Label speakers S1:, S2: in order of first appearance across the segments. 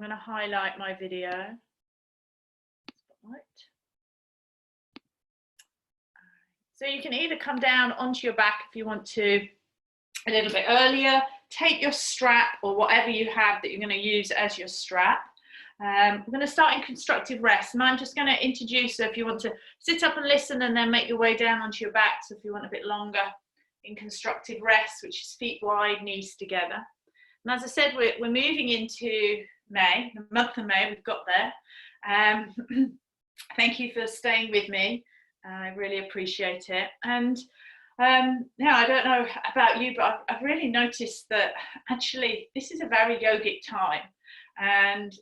S1: going to highlight my video. Right. So you can either come down onto your back if you want to a little bit earlier, take your strap or whatever you have that you're going to use as your strap. We're going to start in constructive rest, and I'm just going to introduce, so if you want to sit up and listen and then make your way down onto your back, so if you want a bit longer in constructive rest, which is feet wide, knees together. And as I said, we're moving into May, the month of May, we've got there. Thank you for staying with me. I really appreciate it. And now, I don't know about you, but I've really noticed that actually this is a very yogic time. And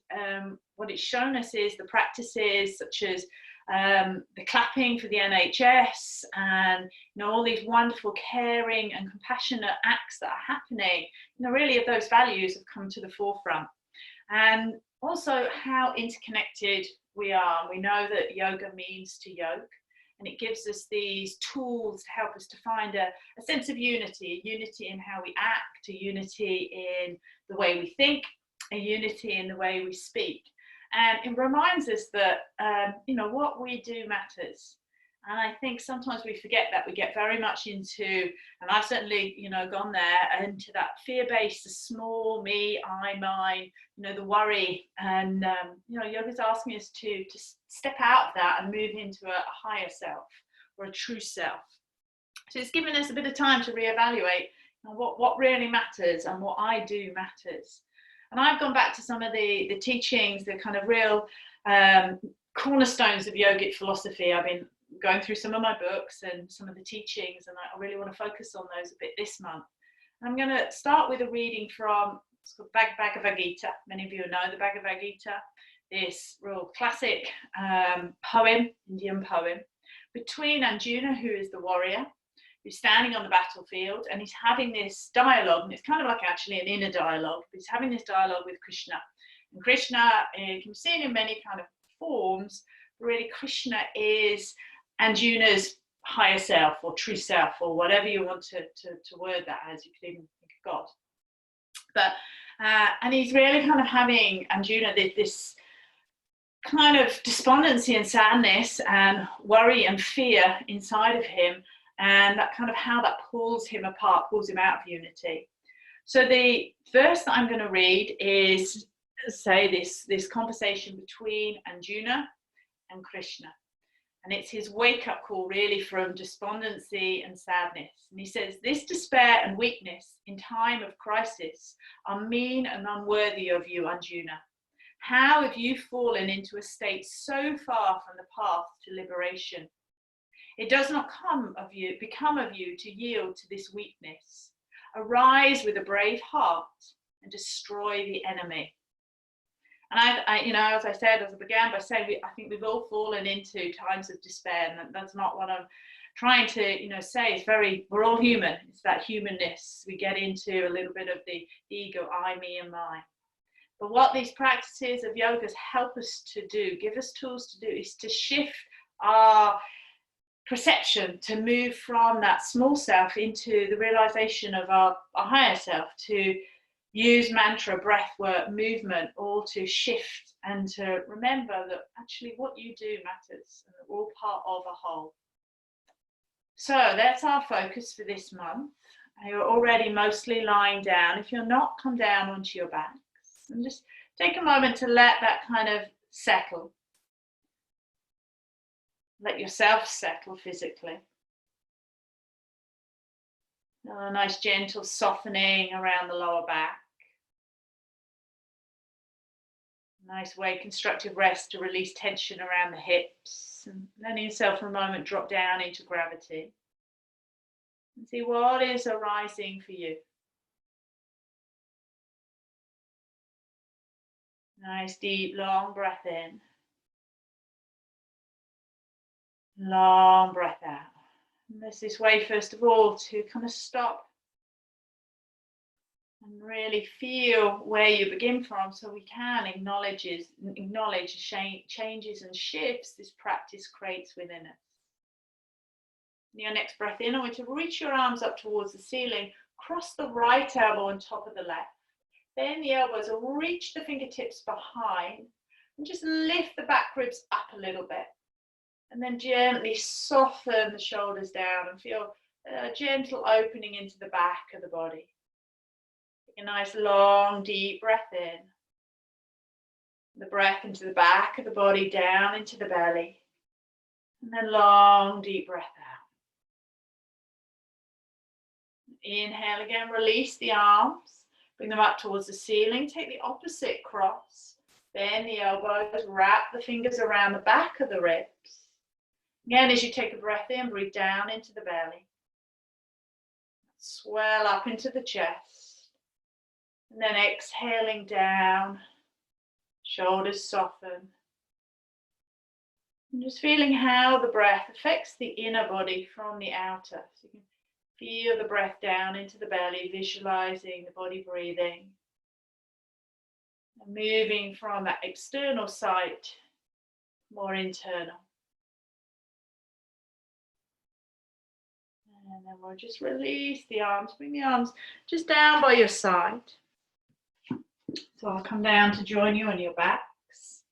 S1: what it's shown us is the practices such as the clapping for the NHS and all these wonderful caring and compassionate acts that are happening, really of those values have come to the forefront. And also how interconnected we are. We know that yoga means to yoke, and it gives us these tools to help us to find a sense of unity, a unity in how we act, a unity in the way we think, a unity in the way we speak. And it reminds us that, what we do matters. And I think sometimes we forget that. We get very much into, and I've certainly, gone there, into that fear-based, the small, me, I, mine, the worry. And, yoga's asking us to step out of that and move into a higher self or a true self. So it's given us a bit of time to reevaluate what really matters and what I do matters. And I've gone back to some of the teachings, the kind of real cornerstones of yogic philosophy. I've been going through some of my books and some of the teachings, and I really want to focus on those a bit this month. And I'm going to start with a reading from Bhagavad Gita. Many of you know the Bhagavad Gita, this real classic poem, Indian poem, between Arjuna, who is the warrior, who's standing on the battlefield, and he's having this dialogue, and it's kind of like actually an inner dialogue. He's having this dialogue with Krishna. And Krishna, you can see it in many kind of forms, but really Krishna is Arjuna's higher self or true self, or whatever you want to word that as. You could even think of God. But and he's really kind of having Arjuna this kind of despondency and sadness and worry and fear inside of him, and that kind of how that pulls him apart, pulls him out of unity. So the verse that I'm going to read is, say, this conversation between Arjuna and Krishna. And it's his wake-up call, really, from despondency and sadness. And he says, "This despair and weakness in time of crisis are mean and unworthy of you, Arjuna. How have you fallen into a state so far from the path to liberation? It does not become of you to yield to this weakness. Arise with a brave heart and destroy the enemy." And I as I said, as I began by saying, I think we've all fallen into times of despair, and that's not what I'm trying to, say. It's we're all human. It's that humanness. We get into a little bit of the ego, I, me, and mine. But what these practices of yoga help us to do, give us tools to do, is to shift our perception, to move from that small self into the realization of our higher self, to use mantra, breath work, movement, all to shift and to remember that actually what you do matters, and that we're all part of a whole. So that's our focus for this month. You're already mostly lying down. If you're not, come down onto your backs and just take a moment to let that kind of settle. Let yourself settle physically. A nice gentle softening around the lower back. Nice way, constructive rest to release tension around the hips, and letting yourself for a moment drop down into gravity. And see what is arising for you. Nice deep long breath in. Long breath out. And there's this way, first of all, to kind of stop and really feel where you begin from, so we can acknowledge changes and shifts this practice creates within us. Your next breath in, I want you to reach your arms up towards the ceiling, cross the right elbow on top of the left, Bend the elbows or reach the fingertips behind and just lift the back ribs up a little bit. And then gently soften the shoulders down and feel a gentle opening into the back of the body. Take a nice long deep breath in. The breath into the back of the body, down into the belly. And then long deep breath out. Inhale again, release the arms. Bring them up towards the ceiling. Take the opposite cross. Bend the elbows, wrap the fingers around the back of the ribs. Again, as you take a breath in, breathe down into the belly. Swell up into the chest. And then exhaling down, shoulders soften. And just feeling how the breath affects the inner body from the outer. So you can feel the breath down into the belly, visualizing the body breathing. And moving from that external sight, more internal. And then we'll just release the arms, bring the arms just down by your side. So I'll come down to join you on your backs.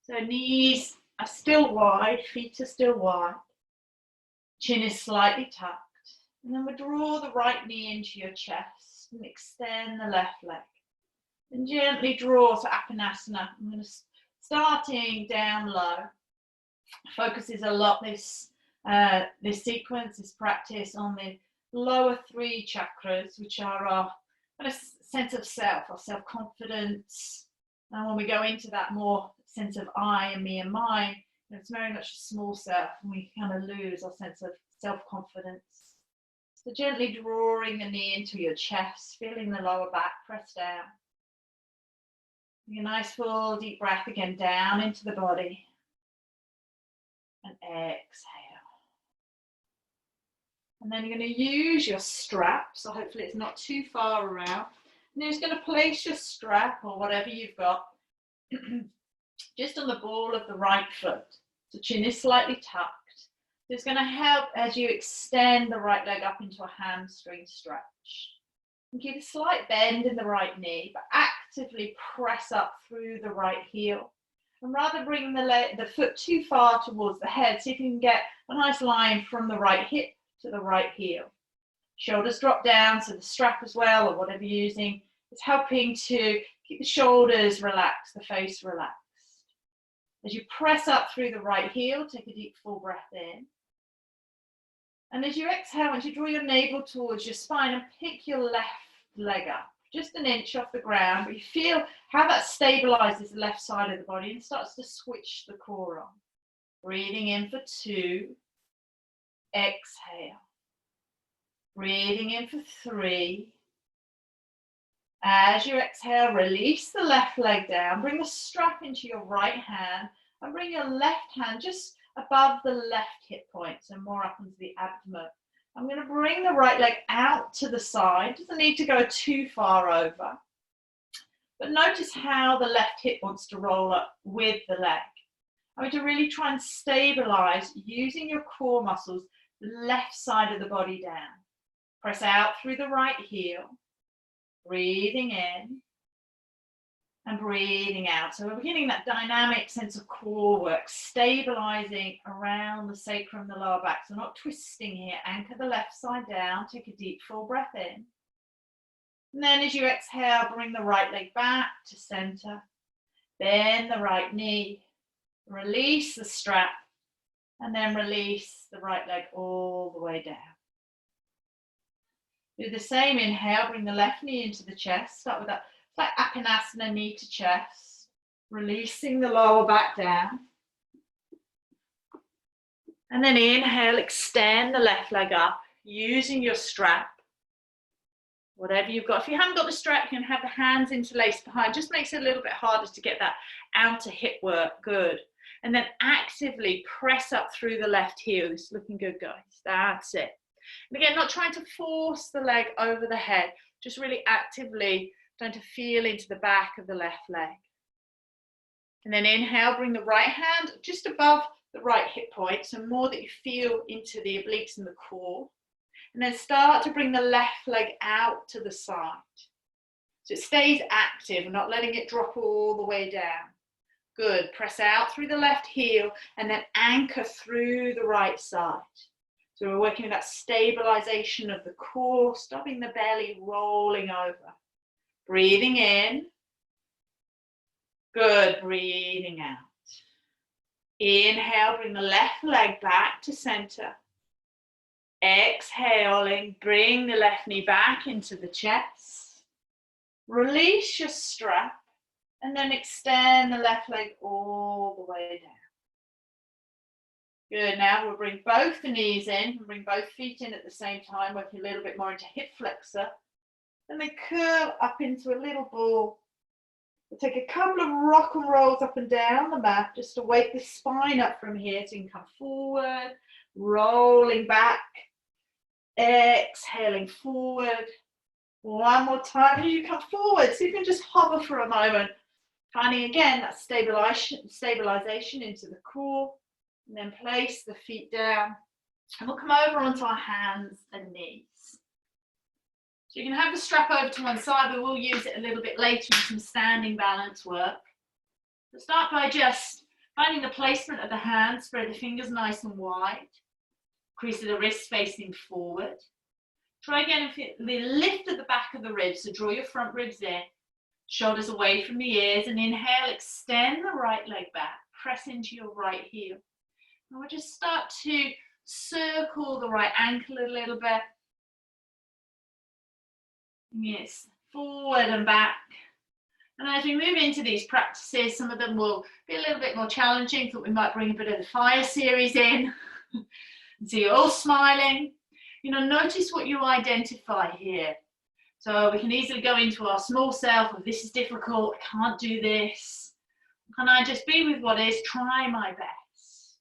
S1: So knees are still wide, feet are still wide. Chin is slightly tucked. And then we'll draw the right knee into your chest and extend the left leg. And gently draw to Apanasana. I'm going to starting down low. Focuses a lot this sequence, this practice on the lower three chakras, which are our kind of sense of self, our self-confidence. And when we go into that more sense of I and me and mine, it's very much a small self, and we kind of lose our sense of self-confidence. So gently drawing the knee into your chest, feeling the lower back press down. Take a nice full deep breath again down into the body. And exhale. And then you're going to use your strap, so hopefully it's not too far around. And you're just going to place your strap or whatever you've got just on the ball of the right foot. So chin is slightly tucked. It's going to help as you extend the right leg up into a hamstring stretch. And keep a slight bend in the right knee, but actively press up through the right heel. And rather bring the foot too far towards the head, see if you can get a nice line from the right hip to the right heel. Shoulders drop down, so the strap as well, or whatever you're using, is helping to keep the shoulders relaxed, the face relaxed. As you press up through the right heel, take a deep full breath in. And as you exhale, once you draw your navel towards your spine and pick your left leg up, just an inch off the ground, but you feel how that stabilizes the left side of the body and starts to switch the core on. Breathing in for 2, exhale. Breathing in for 3. As you exhale, release the left leg down, bring the strap into your right hand and bring your left hand just above the left hip point, so more up into the abdomen. I'm going to bring the right leg out to the side. Doesn't need to go too far over. But notice how the left hip wants to roll up with the leg. I'm going to really try and stabilize using your core muscles, the left side of the body down. Press out through the right heel. Breathing in and breathing out. So we're getting that dynamic sense of core work, stabilizing around the sacrum, the lower back. So not twisting here. Anchor the left side down. Take a deep full breath in. And then as you exhale, bring the right leg back to center. Bend the right knee. Release the strap. And then release the right leg all the way down. Do the same inhale. Bring the left knee into the chest. Start with that. Like Apanasana, knee to chest, releasing the lower back down. And then inhale, extend the left leg up, using your strap, whatever you've got. If you haven't got the strap, you can have the hands interlaced behind. Just makes it a little bit harder to get that outer hip work. Good. And then actively press up through the left heel. This is looking good, guys. That's it. And again, not trying to force the leg over the head, just really actively trying to feel into the back of the left leg. And then inhale, bring the right hand just above the right hip point, so more that you feel into the obliques and the core. And then start to bring the left leg out to the side. So it stays active. We're not letting it drop all the way down. Good. Press out through the left heel and then anchor through the right side. So we're working with that stabilization of the core, stopping the belly rolling over. Breathing in. Good. Breathing out. Inhale, bring the left leg back to center. Exhaling, bring the left knee back into the chest. Release your strap and then extend the left leg all the way down. Good, now we'll bring both the knees in and bring both feet in at the same time, working a little bit more into hip flexor. And then curl up into a little ball. We'll take a couple of rock and rolls up and down the mat just to wake the spine up from here so you can come forward, rolling back, exhaling forward. One more time, you come forward. So you can just hover for a moment, finding again that stabilization into the core, and then place the feet down. And we'll come over onto our hands and knees. So you can have the strap over to one side, but we'll use it a little bit later in some standing balance work. So start by just finding the placement of the hands, spread the fingers nice and wide. Crease of the wrists facing forward. Try again and lift at the back of the ribs, so draw your front ribs in, shoulders away from the ears, and inhale, extend the right leg back, press into your right heel. And we'll just start to circle the right ankle a little bit. Yes, forward and back. And as we move into these practices, some of them will be a little bit more challenging. Thought we might bring a bit of the fire series in. So you're all smiling. You know, notice what you identify here. So we can easily go into our small self of this is difficult, I can't do this. Can I just be with what is, try my best.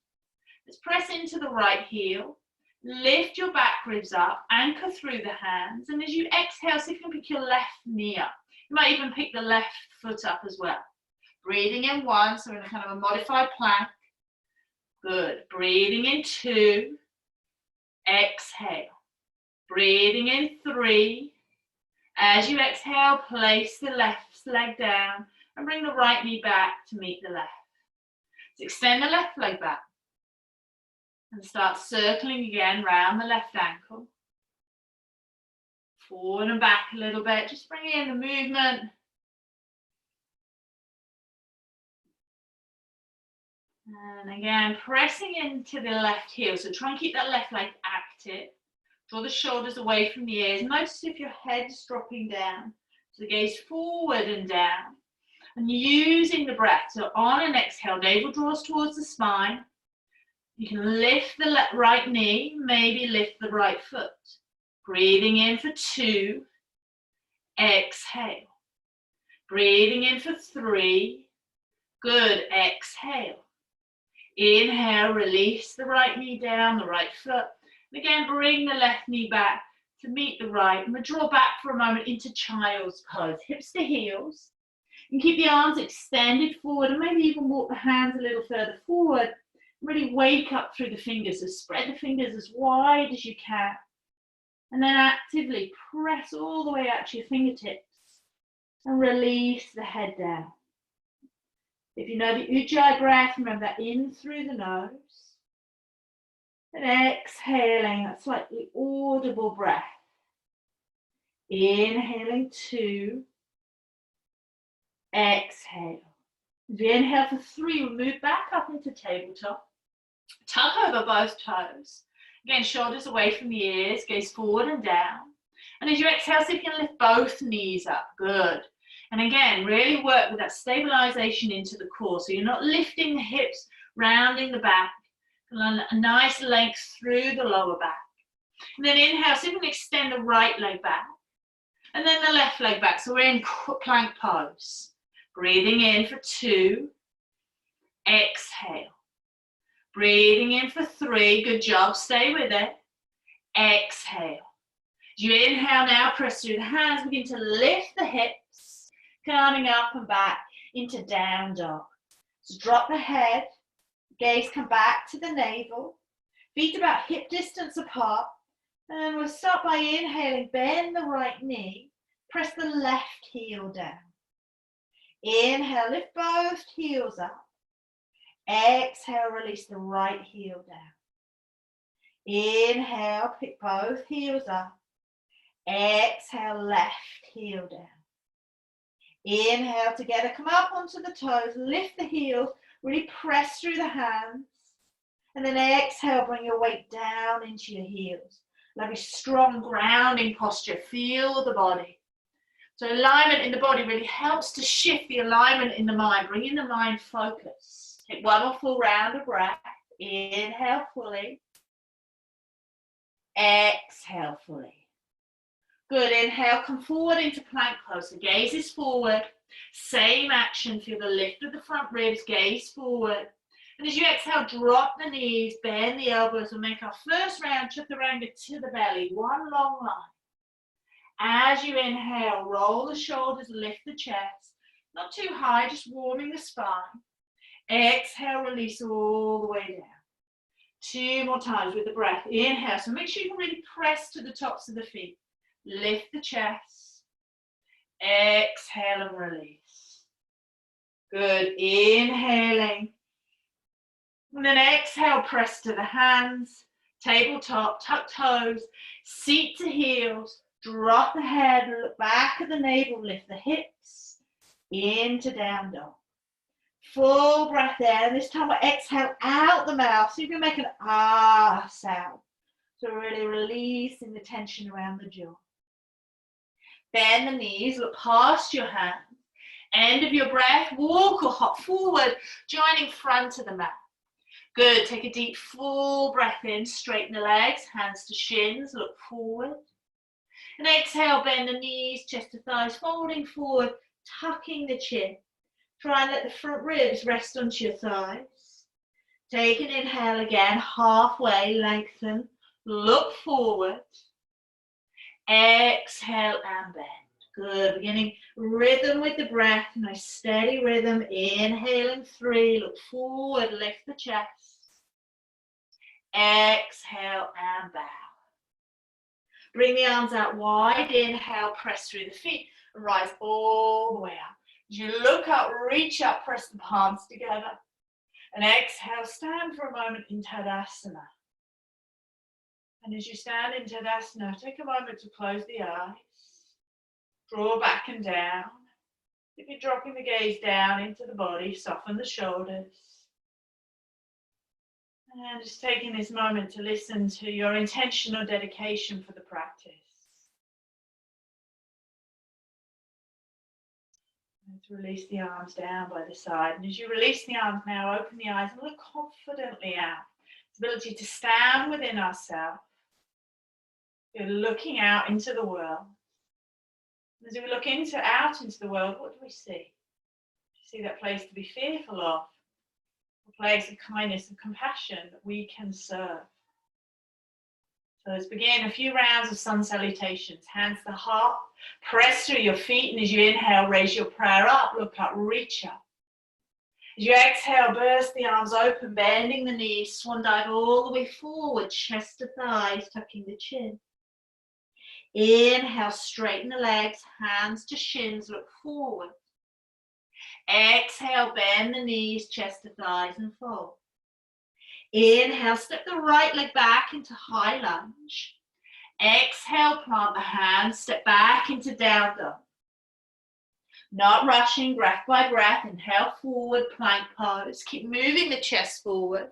S1: Let's press into the right heel. Lift your back ribs up, anchor through the hands, and as you exhale, see if you can pick your left knee up. You might even pick the left foot up as well. Breathing in one, so we're in a kind of a modified plank. Good. Breathing in two. Exhale. Breathing in three. As you exhale, place the left leg down and bring the right knee back to meet the left. So extend the left leg back. And start circling again round the left ankle. Forward and back a little bit, just bring in the movement. And again, pressing into the left heel. So try and keep that left leg active. Draw the shoulders away from the ears. Notice if your head's dropping down. So the gaze forward and down. And using the breath. So on an exhale, navel draws towards the spine. You can lift the right knee, maybe lift the right foot. Breathing in for two. Exhale. Breathing in for three. Good. Exhale. Inhale, release the right knee down, the right foot. And again, bring the left knee back to meet the right. And we'll draw back for a moment into child's pose. Hips to heels. And keep the arms extended forward and maybe even walk the hands a little further forward. Really wake up through the fingers, so spread the fingers as wide as you can. And then actively press all the way out to your fingertips and release the head down. If you know the Ujjayi breath, remember that in through the nose. And exhaling, that slightly audible breath. Inhaling two. Exhale. As we inhale for three, we'll move back up into tabletop. Tuck over both toes. Again, shoulders away from the ears, gaze forward and down. And as you exhale, see if you can lift both knees up. Good. And again, really work with that stabilization into the core. So you're not lifting the hips, rounding the back. A nice length through the lower back. And then inhale, see if you can extend the right leg back. And then the left leg back. So we're in plank pose. Breathing in for two. Exhale. Breathing in for three. Good job. Stay with it. Exhale. As you inhale now, press through the hands. Begin to lift the hips. Coming up and back into down dog. So drop the head. Gaze come back to the navel. Feet about hip distance apart. And we'll start by inhaling. Bend the right knee. Press the left heel down. Inhale, lift both heels up. Exhale, release the right heel down. Inhale, pick both heels up. Exhale, left heel down. Inhale together, come up onto the toes, lift the heels, really press through the hands. And then exhale, bring your weight down into your heels. Lovely strong grounding posture, feel the body. So alignment in the body really helps to shift the alignment in the mind, bringing the mind focus. Take one more full round of breath. Inhale fully. Exhale fully. Good, inhale, come forward into plank pose. So gaze is forward. Same action, feel the lift of the front ribs, gaze forward. And as you exhale, drop the knees, bend the elbows, and make our first round, chaturanga to the belly. One long line. As you inhale, roll the shoulders, lift the chest. Not too high, just warming the spine. Exhale, release all the way down. 2 more times with the breath. Inhale, so make sure you can really press to the tops of the feet. Lift the chest. Exhale and release. Good. Inhaling. And then exhale, press to the hands. Tabletop, tuck toes. Seat to heels. Drop the head. Look back at the navel. Lift the hips. Into down dog. Full breath there. And this time we'll exhale out the mouth. So you can make an ah sound. So really releasing the tension around the jaw. Bend the knees, look past your hands. End of your breath, walk or hop forward, joining front of the mat. Good, take a deep full breath in, straighten the legs, hands to shins, look forward. And exhale, bend the knees, chest to thighs, folding forward, tucking the chin. Try and let the front ribs rest onto your thighs. Take an inhale again, halfway, lengthen, look forward. Exhale and bend. Good. Beginning rhythm with the breath. Nice steady rhythm. Inhaling 3. Look forward. Lift the chest. Exhale and bow. Bring the arms out wide. Inhale. Press through the feet. And rise all the way up. As you look up, reach up. Press the palms together. And exhale. Stand for a moment in Tadasana. And as you stand in Tadasana, take a moment to close the eyes. Draw back and down. If you're dropping the gaze down into the body, soften the shoulders. And just taking this moment to listen to your intention or dedication for the practice. And to release the arms down by the side. And as you release the arms now, open the eyes and look confidently out. The ability to stand within ourselves. You're looking out into the world. As we look out into the world, what do we see? We see that place to be fearful of, a place of kindness and compassion that we can serve. So let's begin a few rounds of sun salutations. Hands to the heart, press through your feet, and as you inhale, raise your prayer up, look up, reach up. As you exhale, burst the arms open, bending the knees, swan dive all the way forward, chest to thighs, tucking the chin. Inhale, straighten the legs, hands to shins, look forward. Exhale, bend the knees, chest to thighs and fold. Inhale, step the right leg back into high lunge. Exhale, plant the hands, step back into down dog. Not rushing, breath by breath. Inhale, forward, plank pose. Keep moving the chest forward.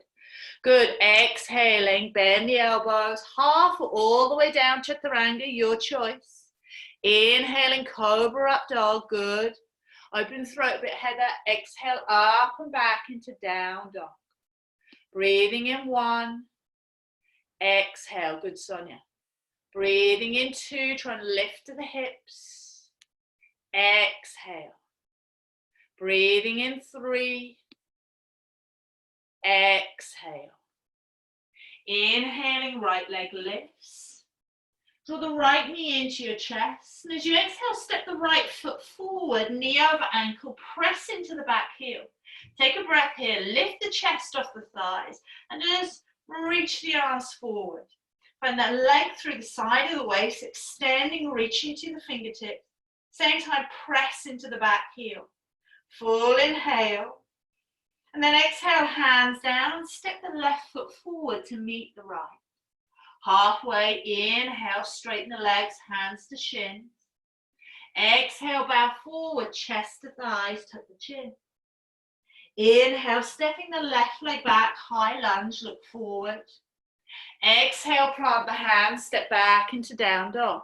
S1: Good, exhaling, bend the elbows, half or all the way down, chaturanga, your choice. Inhaling, cobra up dog, good. Open throat bit, heather, exhale up and back into down dog. Breathing in 1, exhale, good Sonia. Breathing in 2, try and lift to the hips, exhale. Breathing in 3, exhale. Inhaling, right leg lifts. Draw the right knee into your chest. And as you exhale, step the right foot forward, knee over ankle, press into the back heel. Take a breath here, lift the chest off the thighs, and just reach the arms forward. Find that length through the side of the waist, extending, reaching to the fingertips. Same time, press into the back heel. Full inhale. And then exhale, hands down and step the left foot forward to meet the right. Halfway, inhale, straighten the legs, hands to shins. Exhale, bow forward, chest to thighs, tuck the chin. Inhale, stepping the left leg back, high lunge, look forward. Exhale, plant the hands, step back into down dog.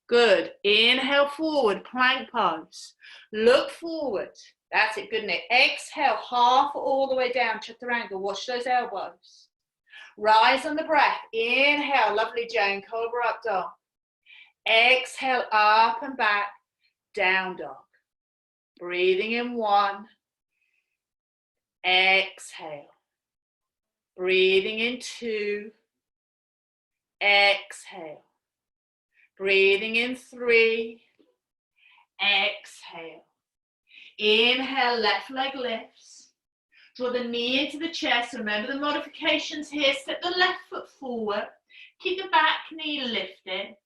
S1: Good. Inhale, forward, plank pose. Look forward. That's it, good neck. Exhale, half all the way down, chaturanga. Watch those elbows. Rise on the breath. Inhale, lovely Jane, cobra up dog. Exhale, up and back, down dog. Breathing in 1. Exhale. Breathing in 2. Exhale. Breathing in 3. Exhale. Inhale, left leg lifts. Draw the knee into the chest. Remember the modifications here. Step the left foot forward. Keep the back knee lifted.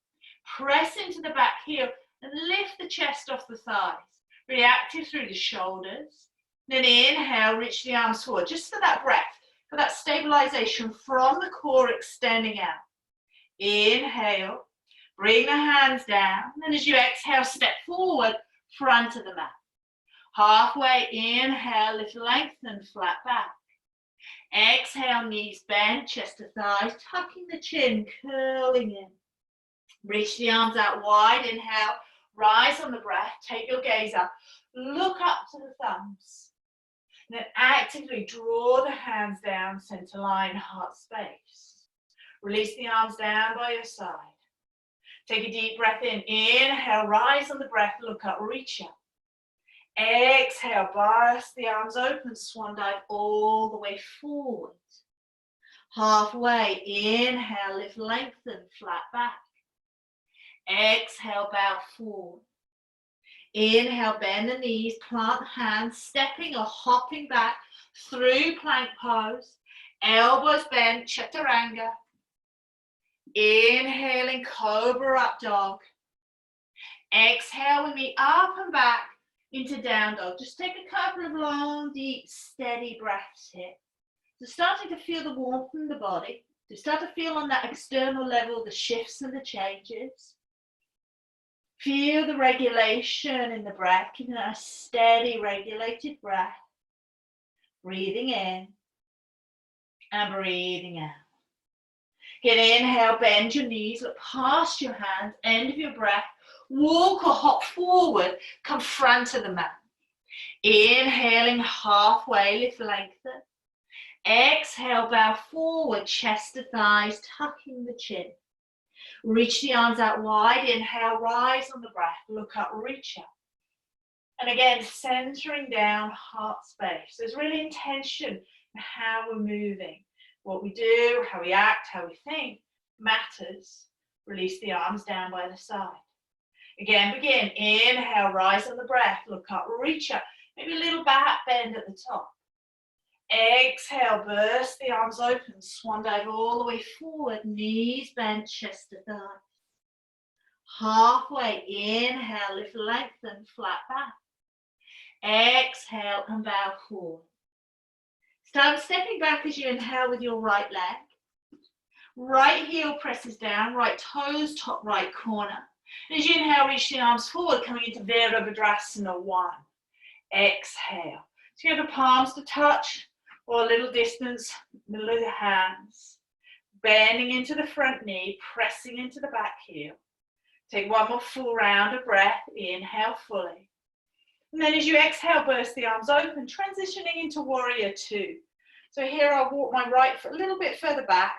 S1: Press into the back heel and lift the chest off the thighs. Reactive through the shoulders. Then inhale, reach the arms forward. Just for that breath, for that stabilization from the core extending out. Inhale, bring the hands down. And as you exhale, step forward, front of the mat. Halfway, inhale, lift, lengthen, flat back. Exhale, knees bent, chest to thighs, tucking the chin, curling in. Reach the arms out wide, inhale, rise on the breath, take your gaze up, look up to the thumbs. Then actively draw the hands down, center line, heart space. Release the arms down by your side. Take a deep breath in, inhale, rise on the breath, look up, reach up. Exhale, burst the arms open, swan dive all the way forward. Halfway, inhale, lift, lengthen, flat back. Exhale, bow forward. Inhale, bend the knees, plant hands, stepping or hopping back through plank pose. Elbows bent, chaturanga. Inhaling, cobra up dog. Exhale with me, up and back into down dog. Just take a couple of long, deep, steady breaths here. So starting to feel the warmth in the body. To start to feel on that external level the shifts and the changes. Feel the regulation in the breath, keeping a steady, regulated breath. Breathing in and breathing out. Again, inhale, bend your knees, look past your hands, end of your breath. Walk or hop forward, come front of the mat. Inhaling halfway, lift, lengthen. Exhale, bow forward, chest to thighs, tucking the chin. Reach the arms out wide, inhale, rise on the breath, look up, reach up. And again, centering down, heart space. There's really intention in how we're moving. What we do, how we act, how we think matters. Release the arms down by the side. Again, begin, inhale, rise on the breath, look up, reach up. Maybe a little back bend at the top. Exhale, burst the arms open, swan dive all the way forward, knees bent, chest to thighs. Halfway, inhale, lift, lengthen, flat back. Exhale and bow forward. Start stepping back as you inhale with your right leg. Right heel presses down, right toes, top right corner. As you inhale, reach the arms forward, coming into Virabhadrasana 1. Exhale. So you have the palms to touch, or a little distance, middle of the hands. Bending into the front knee, pressing into the back heel. Take one more full round of breath, inhale fully. And then as you exhale, burst the arms open, transitioning into warrior 2. So here I'll walk my right foot a little bit further back.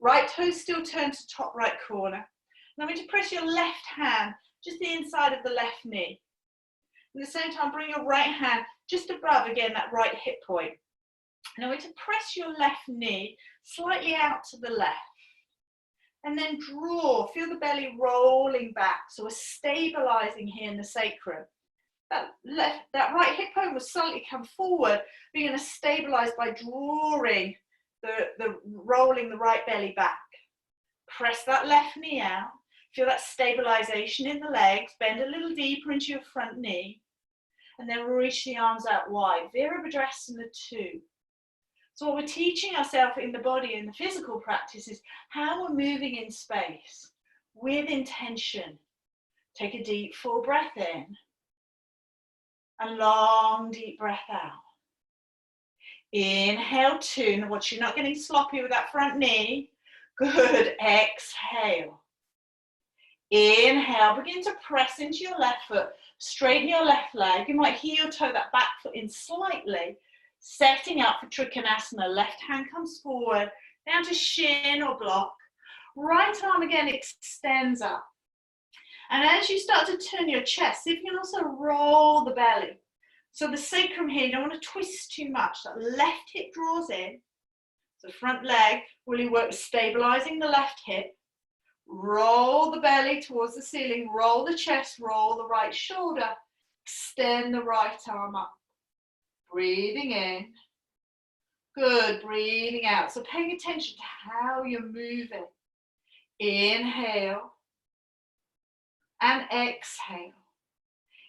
S1: Right toe still turned to top right corner. And I'm going to press your left hand, just the inside of the left knee. At the same time, bring your right hand just above, again, that right hip point. And I'm going to press your left knee slightly out to the left. And then draw, feel the belly rolling back. So we're stabilizing here in the sacrum. That right hip bone will slightly come forward. We're going to stabilize by drawing rolling the right belly back. Press that left knee out. Feel that stabilization in the legs. Bend a little deeper into your front knee. And then reach the arms out wide. Virabhadrasana 2. So what we're teaching ourselves in the body in the physical practice is how we're moving in space with intention. Take a deep full breath in. A long deep breath out. Inhale 2. Now watch you're not getting sloppy with that front knee. Good. Exhale. Inhale. Begin to press into your left foot. Straighten your left leg. You might heel toe that back foot in slightly. Setting up for Trikonasana. Left hand comes forward. Down to shin or block. Right arm again extends up. And as you start to turn your chest, see if you can also roll the belly. So the sacrum here, you don't want to twist too much. That left hip draws in. So front leg really works stabilizing the left hip. Roll the belly towards the ceiling. Roll the chest, roll the right shoulder. Extend the right arm up. Breathing in. Good, breathing out. So paying attention to how you're moving. Inhale. And exhale.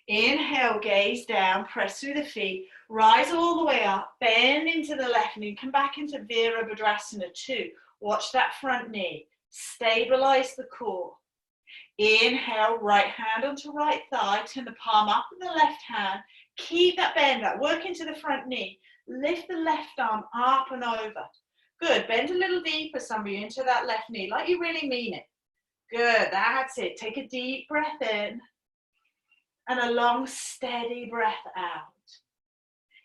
S1: Inhale, gaze down, press through the feet, rise all the way up, bend into the left knee, come back into Virabhadrasana 2. Watch that front knee, stabilize the core. Inhale, right hand onto right thigh, turn the palm up with the left hand, keep that bend up, work into the front knee, lift the left arm up and over. Good, bend a little deeper, some of you, into that left knee, like you really mean it. Good, that's it. Take a deep breath in and a long, steady breath out.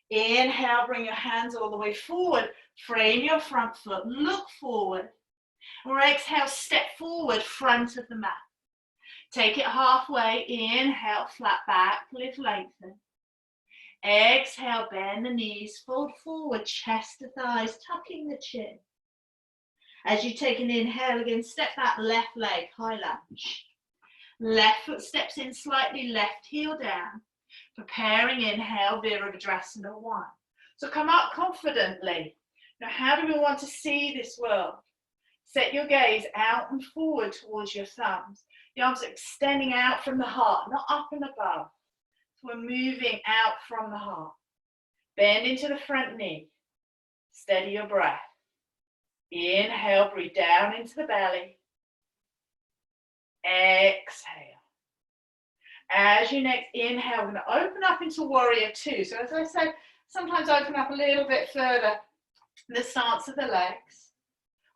S1: Inhale, bring your hands all the way forward. Frame your front foot, look forward. Or exhale, step forward, front of the mat. Take it halfway. Inhale, flat back, lift, lengthen. Exhale, bend the knees, fold forward, chest to thighs, tucking the chin. As you take an inhale again, step that left leg, high lunge. Left foot steps in slightly, left heel down. Preparing inhale, Virabhadrasana 1. So come up confidently. Now, how do we want to see this world? Set your gaze out and forward towards your thumbs. The arms are extending out from the heart, not up and above. So we're moving out from the heart. Bend into the front knee. Steady your breath. Inhale, breathe down into the belly. Exhale. As you next inhale, we're going to open up into Warrior 2. So as I said, sometimes open up a little bit further the stance of the legs.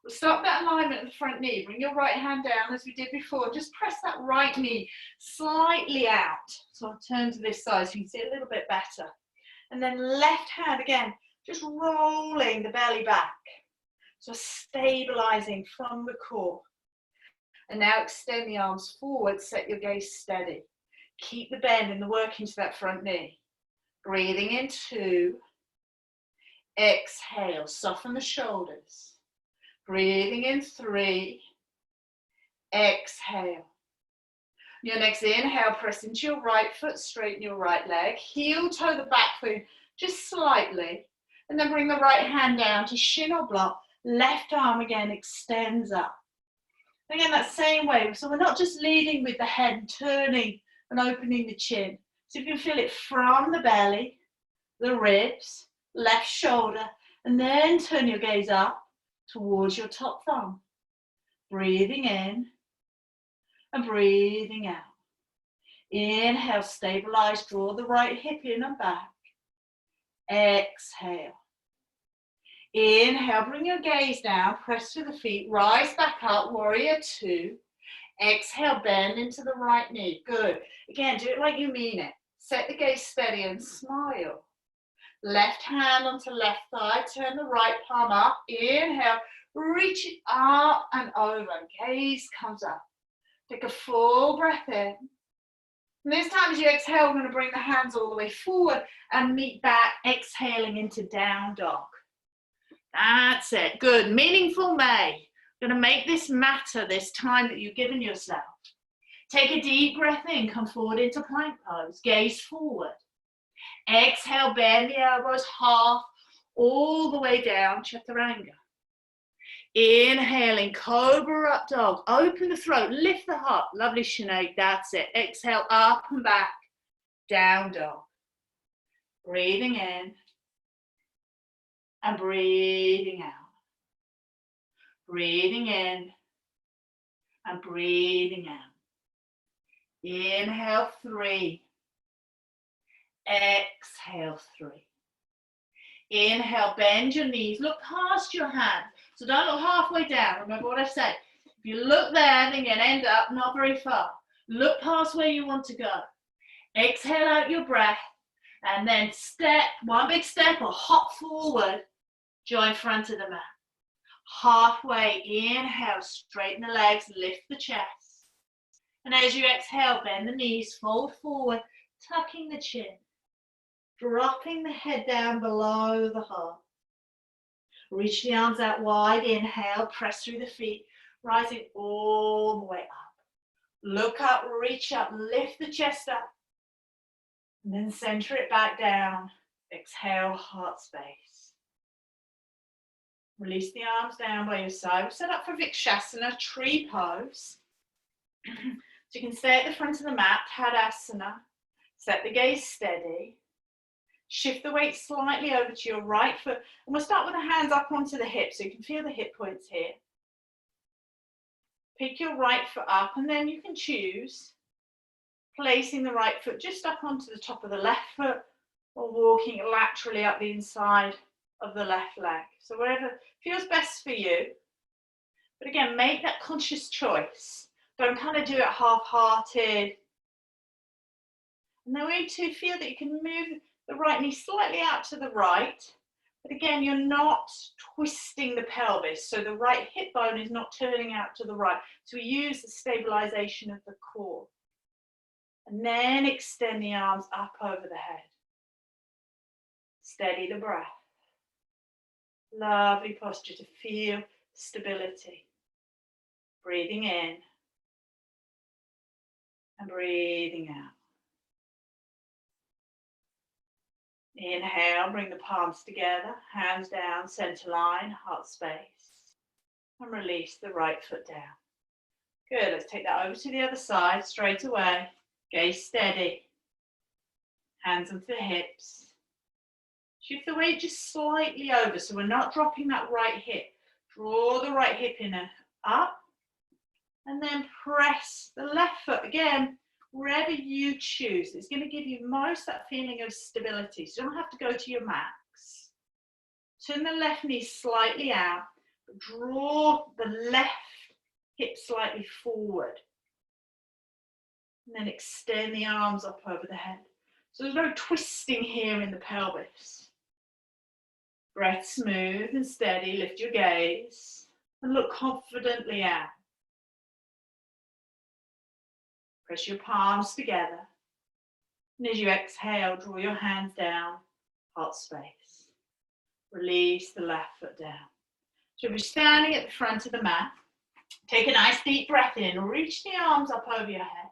S1: We'll stop that alignment of the front knee. Bring your right hand down as we did before. Just press that right knee slightly out. So I'll turn to this side so you can see a little bit better. And then left hand again, just rolling the belly back. So stabilizing from the core. And now extend the arms forward, set your gaze steady. Keep the bend and the work into that front knee. Breathing in 2. Exhale, soften the shoulders. Breathing in 3. Exhale. Your next inhale, press into your right foot, straighten your right leg. Heel toe the back foot just slightly. And then bring the right hand down to shin or block. Left arm again extends up. Again, that same way. So we're not just leading with the head, turning and opening the chin. So you can feel it from the belly, the ribs, left shoulder, and then turn your gaze up towards your top thumb. Breathing in and breathing out. Inhale, stabilize, draw the right hip in and back. Exhale. Inhale, bring your gaze down, press through the feet, rise back up, Warrior 2. Exhale, bend into the right knee. Good. Again, do it like you mean it. Set the gaze steady and smile. Left hand onto left thigh, turn the right palm up. Inhale, reach it up and over. Gaze comes up. Take a full breath in. And this time as you exhale, we're going to bring the hands all the way forward and meet back, exhaling into down dog. That's it. Good. Meaningful May. We're going to make this matter, this time that you've given yourself. Take a deep breath in. Come forward into plank pose. Gaze forward. Exhale, bend the elbows half all the way down, Chaturanga. Inhaling, cobra up dog. Open the throat, lift the heart. Lovely, Sinead, that's it. Exhale, up and back, down dog. Breathing in and breathing out. Breathing in and breathing out. Inhale, 3. Exhale, 3. Inhale, bend your knees, look past your hands. So don't look halfway down. Remember what I said. If you look there, then you're going to end up not very far. Look past where you want to go. Exhale out your breath. And then step, one big step or hop forward. Join front of the mat. Halfway, inhale, straighten the legs, lift the chest. And as you exhale, bend the knees, fold forward, tucking the chin. Dropping the head down below the heart. Reach the arms out wide, inhale, press through the feet, rising all the way up. Look up, reach up, lift the chest up. And then center it back down. Exhale, heart space. Release the arms down by your side. We'll set up for Vrikshasana, tree pose. So you can stay at the front of the mat, Tadasana. Set the gaze steady. Shift the weight slightly over to your right foot. And we'll start with the hands up onto the hips so you can feel the hip points here. Pick your right foot up and then you can choose placing the right foot just up onto the top of the left foot or walking laterally up the inside of the left leg. So wherever feels best for you. But again, make that conscious choice. Don't kind of do it half-hearted. And then we need to feel that you can move the right knee slightly out to the right, but again, you're not twisting the pelvis, so the right hip bone is not turning out to the right. So we use the stabilization of the core. And then extend the arms up over the head. Steady the breath. Lovely posture to feel stability. Breathing in and breathing out. Inhale, bring the palms together, hands down, center line, heart space. And release the right foot down. Good, let's take that over to the other side, straight away. Gaze steady. Hands onto the hips. Shift the weight just slightly over, so we're not dropping that right hip. Draw the right hip in and up. And then press the left foot again. Wherever you choose, it's going to give you most that feeling of stability. So you don't have to go to your max. Turn the left knee slightly out. Draw the left hip slightly forward. And then extend the arms up over the head. So there's no twisting here in the pelvis. Breath smooth and steady. Lift your gaze and look confidently out. Press your palms together. And as you exhale, draw your hands down, heart space. Release the left foot down. So we're standing at the front of the mat. Take a nice deep breath in. Reach the arms up over your head.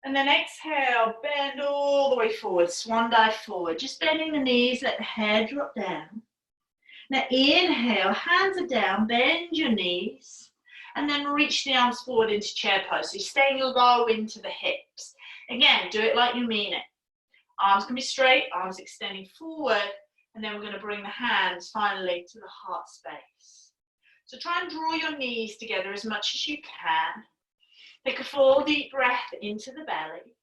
S1: And then exhale, bend all the way forward, swan dive forward. Just bending the knees, let the head drop down. Now inhale, hands are down, bend your knees. And then reach the arms forward into chair pose. So you're staying low into the hips. Again, do it like you mean it. Arms can be straight, arms extending forward. And then we're going to bring the hands finally to the heart space. So try and draw your knees together as much as you can. Take a full deep breath into the belly.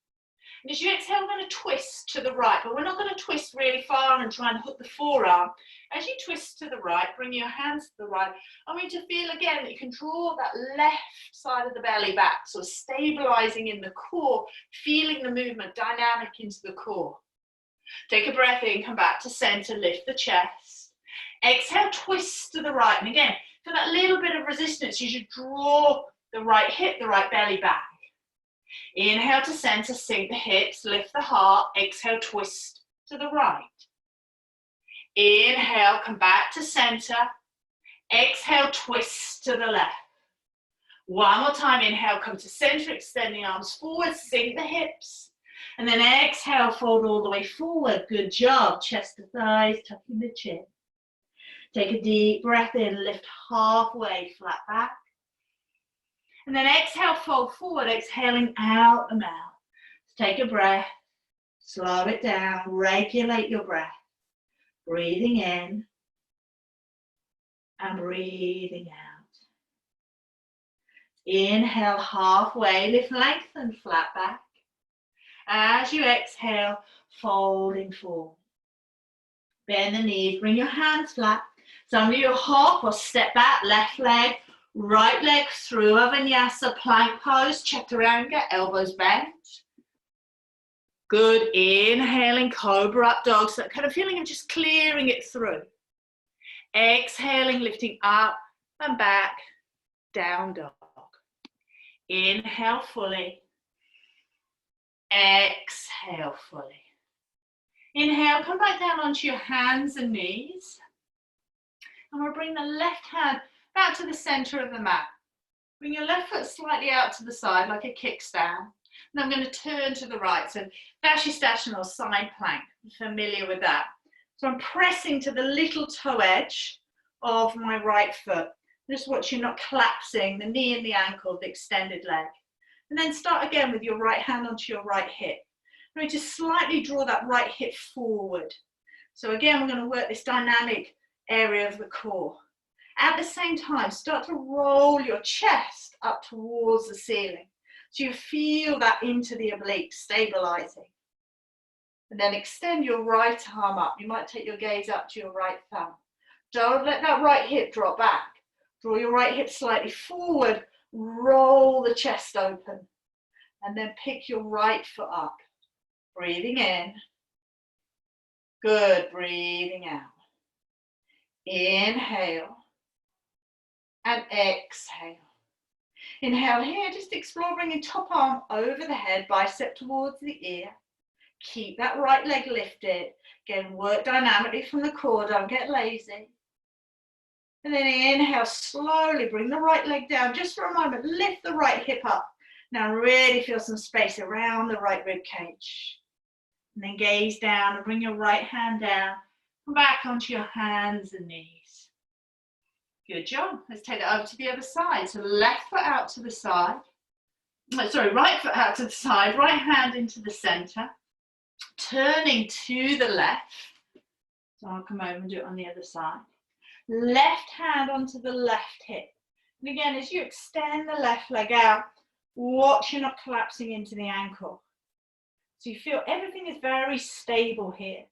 S1: And as you exhale, we're going to twist to the right, but we're not going to twist really far and try and hook the forearm. As you twist to the right, bring your hands to the right. I want you to feel again that you can draw that left side of the belly back, so stabilizing in the core, feeling the movement, dynamic into the core. Take a breath in, come back to center, lift the chest. Exhale, twist to the right. And again, for that little bit of resistance, you should draw the right hip, the right belly back. Inhale to center, sink the hips, lift the heart. Exhale, twist to the right. Inhale, come back to center. Exhale, twist to the left. One more time, inhale, come to center, extend the arms forward, sink the hips. And then exhale, fold all the way forward. Good job. Chest to thighs, tucking the chin. Take a deep breath in, lift halfway, flat back. And then exhale, fold forward, exhaling out the mouth. Take a breath, slow it down, regulate your breath. Breathing in and breathing out. Inhale halfway, lift, lengthen, flat back. As you exhale, folding forward. Bend the knees, bring your hands flat. Some of you hop or step back, left leg, right leg through a vinyasa, plank pose, chaturanga, elbows bent. Good, inhaling, cobra up dog, so kind of feeling of just clearing it through. Exhaling, lifting up and back, down dog. Inhale fully. Exhale fully. Inhale, come back down onto your hands and knees. And we'll bring the left hand back to the center of the mat. Bring your left foot slightly out to the side like a kickstand. And I'm going to turn to the right. So Vashisthasana, side plank. Familiar with that. So I'm pressing to the little toe edge of my right foot. Just watch you not collapsing the knee and the ankle, the extended leg. And then start again with your right hand onto your right hip. I'm going to slightly draw that right hip forward. So again, we're going to work this dynamic area of the core. At the same time, start to roll your chest up towards the ceiling. So you feel that into the obliques, stabilizing. And then extend your right arm up. You might take your gaze up to your right thumb. Don't let that right hip drop back. Draw your right hip slightly forward, roll the chest open, and then pick your right foot up. Breathing in. Good, breathing out. Inhale and exhale. Inhale here, just explore bringing top arm over the head, bicep towards the ear. Keep that right leg lifted. Again, work dynamically from the core, don't get lazy. And then inhale, slowly bring the right leg down just for a moment. Lift the right hip up. Now really feel some space around the right rib cage. And then gaze down and bring your right hand down. Come back onto your hands and knees. Good job. Let's take that over to the other side. So left foot out to the side. Sorry, right foot out to the side. Right hand into the center. Turning to the left. So I'll come over and do it on the other side. Left hand onto the left hip. And again, as you extend the left leg out, watch you're not collapsing into the ankle. So you feel everything is very stable here.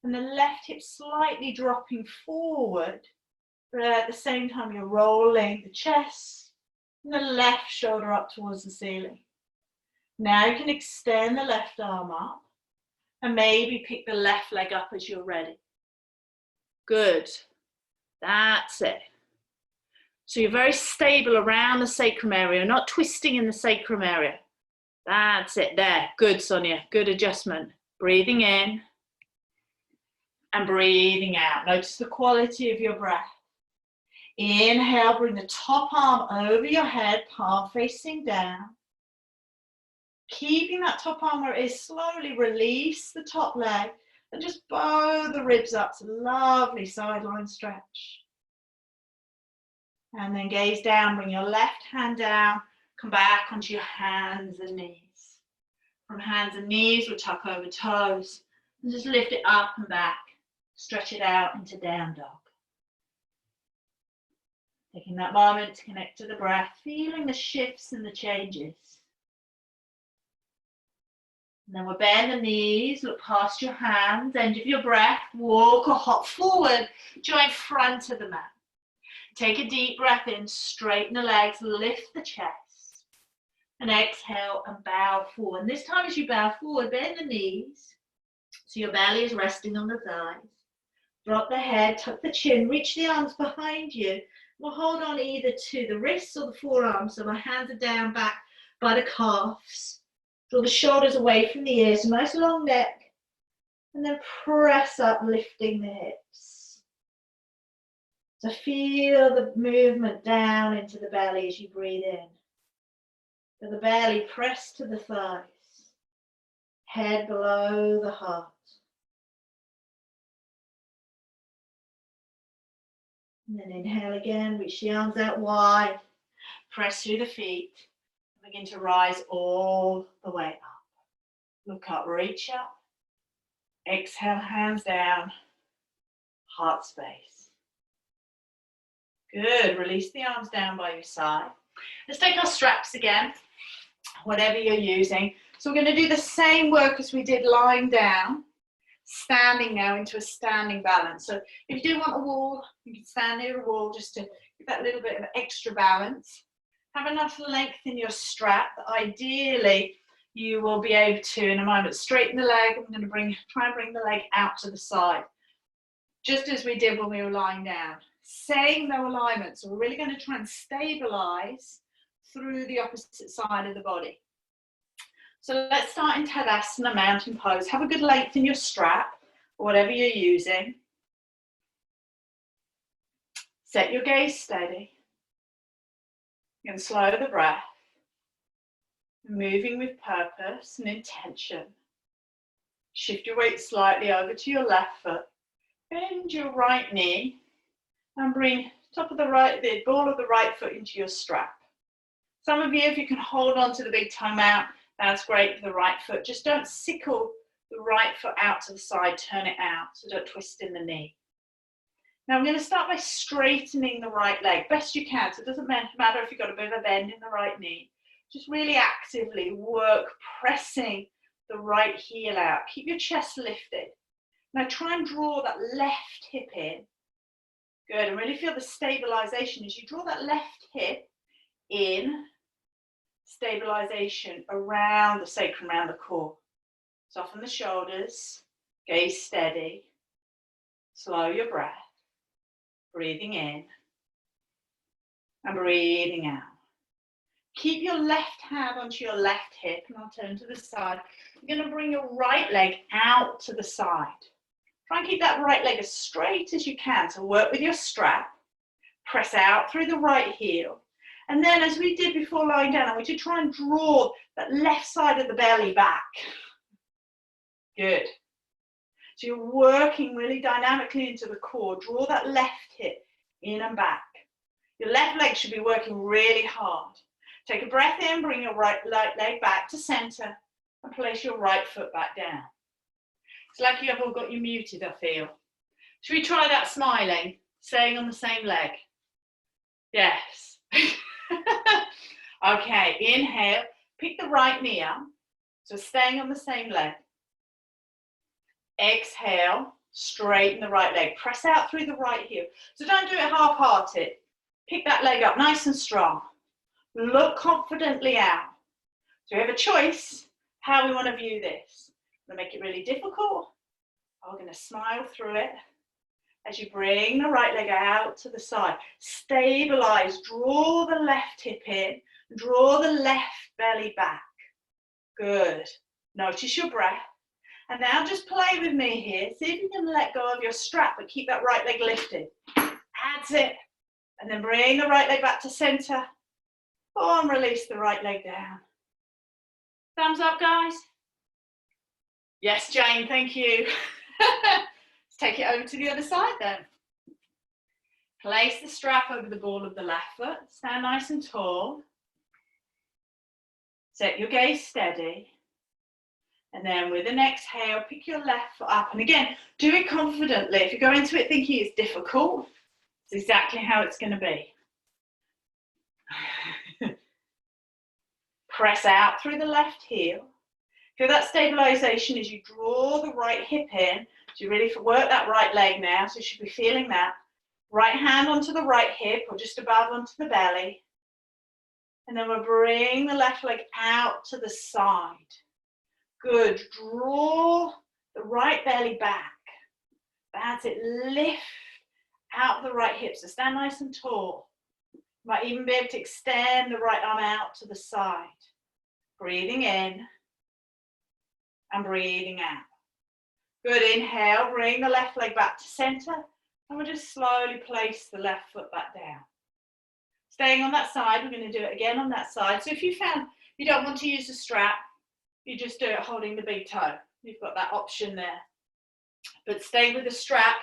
S1: And the left hip slightly dropping forward, but at the same time you're rolling the chest and the left shoulder up towards the ceiling. Now you can extend the left arm up and maybe pick the left leg up as you're ready. Good. That's it. So you're very stable around the sacrum area, not twisting in the sacrum area. That's it there. Good, Sonia. Good adjustment. Breathing in and breathing out. Notice the quality of your breath. Inhale, bring the top arm over your head, palm facing down. Keeping that top arm where it is, slowly release the top leg and just bow the ribs up. It's a lovely sideline stretch. And then gaze down, bring your left hand down, come back onto your hands and knees. From hands and knees, we'll tuck over toes and just lift it up and back. Stretch it out into down dog. Taking that moment to connect to the breath, feeling the shifts and the changes. And then we'll bend the knees, look past your hands, end of your breath, walk or hop forward, join front of the mat. Take a deep breath in, straighten the legs, lift the chest. And exhale and bow forward. And this time as you bow forward, bend the knees. So your belly is resting on the thighs. Drop the head, tuck the chin, reach the arms behind you. We'll hold on either to the wrists or the forearms. So my hands are down back by the calves. Draw the shoulders away from the ears, nice long neck. And then press up, lifting the hips. So feel the movement down into the belly as you breathe in. So the belly pressed to the thighs. Head below the heart. And then inhale again, reach the arms out wide, press through the feet, and begin to rise all the way up. Look up, reach up. Exhale, hands down, heart space. Good, release the arms down by your side. Let's take our straps again, whatever you're using. So we're going to do the same work as we did lying down, standing now into a standing balance. So if you do want a wall, you can stand near a wall just to give that little bit of extra balance. Have enough length in your strap that ideally you will be able to, in a moment, straighten the leg. I'm going to try and bring the leg out to the side, just as we did when we were lying down. Same no alignment, so we're really going to try and stabilize through the opposite side of the body. So let's start in Tadasana, mountain pose. Have a good length in your strap, or whatever you're using. Set your gaze steady. You can slow the breath. Moving with purpose and intention. Shift your weight slightly over to your left foot. Bend your right knee and bring the ball of the right foot into your strap. Some of you, if you can hold on to the big toe mount, that's great for the right foot. Just don't sickle the right foot out to the side, turn it out, so don't twist in the knee. Now I'm going to start by straightening the right leg, best you can. So it doesn't matter if you've got a bit of a bend in the right knee. Just really actively work pressing the right heel out. Keep your chest lifted. Now try and draw that left hip in. Good, and really feel the stabilization as you draw that left hip in. Stabilization around the sacrum, around the core. Soften the shoulders, gaze steady. Slow your breath. Breathing in and breathing out. Keep your left hand onto your left hip, and I'll turn to the side. You're going to bring your right leg out to the side. Try and keep that right leg as straight as you can. So work with your strap. Press out through the right heel. And then, as we did before lying down, I want you to try and draw that left side of the belly back. Good. So you're working really dynamically into the core. Draw that left hip in and back. Your left leg should be working really hard. Take a breath in, bring your right leg back to center, and place your right foot back down. It's like you have all got you muted, I feel. Should we try that smiling, staying on the same leg? Yes. Okay, inhale, pick the right knee up, so staying on the same leg. Exhale, straighten the right leg. Press out through the right heel. So don't do it half-hearted. Pick that leg up nice and strong. Look confidently out. So we have a choice how we want to view this. We're going to make it really difficult, or we're going to smile through it as you bring the right leg out to the side. Stabilize, draw the left hip in, draw the left belly back. Good. Notice your breath. And now just play with me here. See if you can let go of your strap, but keep that right leg lifted. That's it. And then bring the right leg back to center. Oh, and release the right leg down. Thumbs up, guys. Yes, Jane, thank you. Let's take it over to the other side then. Place the strap over the ball of the left foot. Stand nice and tall. Set your gaze steady. And then with an exhale, pick your left foot up. And again, do it confidently. If you go into it thinking it's difficult, it's exactly how it's going to be. Press out through the left heel. Feel that stabilization as you draw the right hip in. So you really work that right leg now. So you should be feeling that. Right hand onto the right hip or just above onto the belly. And then we'll bring the left leg out to the side. Good. Draw the right belly back. That's it. Lift out the right hip. So stand nice and tall. You might even be able to extend the right arm out to the side. Breathing in and breathing out. Good. Inhale. Bring the left leg back to center. And we'll just slowly place the left foot back down. Staying on that side, we're going to do it again on that side. So if you found you don't want to use the strap, you just do it holding the big toe. You've got that option there. But stay with the strap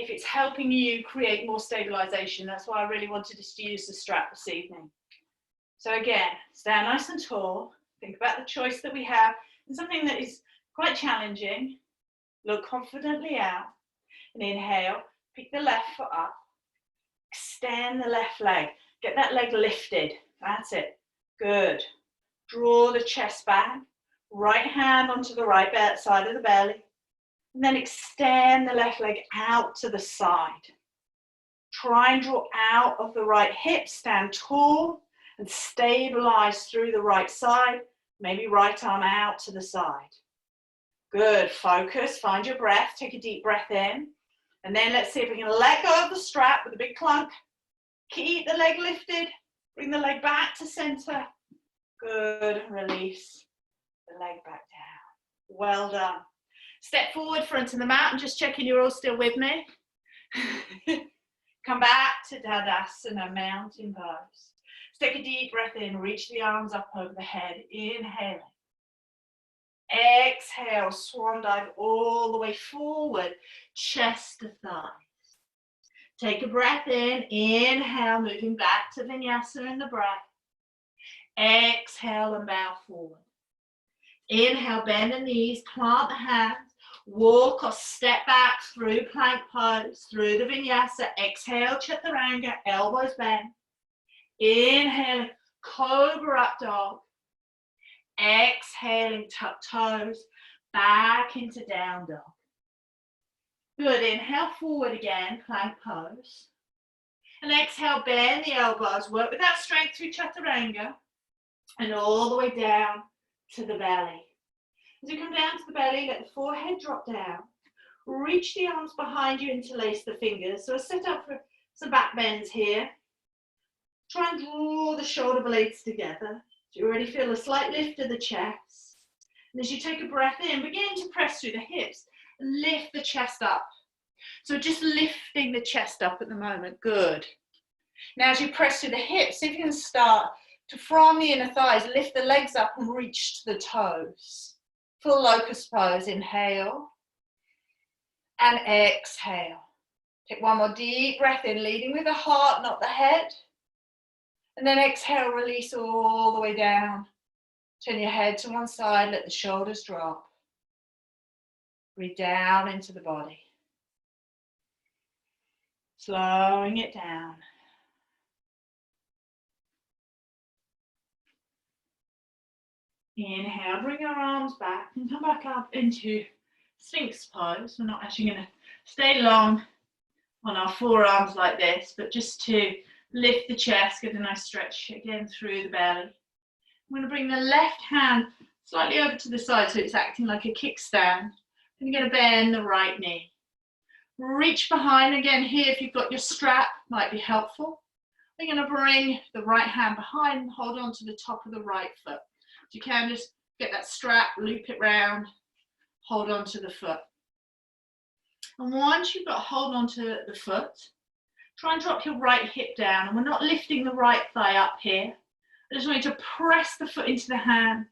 S1: if it's helping you create more stabilization. That's why I really wanted us to use the strap this evening. So again, stand nice and tall. Think about the choice that we have. And something that is quite challenging. Look confidently out. And inhale, pick the left foot up. Extend the left leg. Get that leg lifted. That's it. Good. Draw the chest back. Right hand onto the right side of the belly. And then extend the left leg out to the side. Try and draw out of the right hip. Stand tall and stabilize through the right side. Maybe right arm out to the side. Good. Focus. Find your breath. Take a deep breath in. And then let's see if we can let go of the strap with a big clunk. Keep the leg lifted. Bring the leg back to center. Good. Release the leg back down. Well done. Step forward, front of the mat. I'm just checking you're all still with me. Come back to Tadasana, mountain pose. Take a deep breath in. Reach the arms up over the head. Inhaling. Exhale, swan dive all the way forward, chest to thighs. Take a breath in, inhale, moving back to vinyasa in the breath. Exhale and bow forward. Inhale, bend the knees, plant the hands, walk or step back through plank pose, through the vinyasa. Exhale, chaturanga, elbows bend. Inhale, cobra up dog. Exhaling, tuck toes, back into down dog. Good, inhale forward again, plank pose. And exhale, bend the elbows, work with that strength through chaturanga. And all the way down to the belly. As you come down to the belly, let the forehead drop down. Reach the arms behind you, interlace the fingers. So set up for some back bends here. Try and draw the shoulder blades together. So you already feel a slight lift of the chest. And as you take a breath in, begin to press through the hips. Lift the chest up. So just lifting the chest up at the moment. Good. Now as you press through the hips, see if you can start to, from the inner thighs, lift the legs up and reach to the toes. Full locust pose. Inhale. And exhale. Take one more deep breath in, leading with the heart, not the head. And then exhale, release all the way down. Turn your head to one side, let the shoulders drop. Breathe down into the body. Slowing it down. Inhale, bring your arms back and come back up into Sphinx pose. We're not actually going to stay long on our forearms like this, but just to lift the chest, get a nice stretch again through the belly. I'm going to bring the left hand slightly over to the side so it's acting like a kickstand. Then you're going to bend the right knee. Reach behind again here if you've got your strap, might be helpful. We're going to bring the right hand behind and hold on to the top of the right foot. So you can just get that strap, loop it round, hold on to the foot. And once you've got hold on to the foot, try and drop your right hip down. And we're not lifting the right thigh up here. I just want you to press the foot into the hand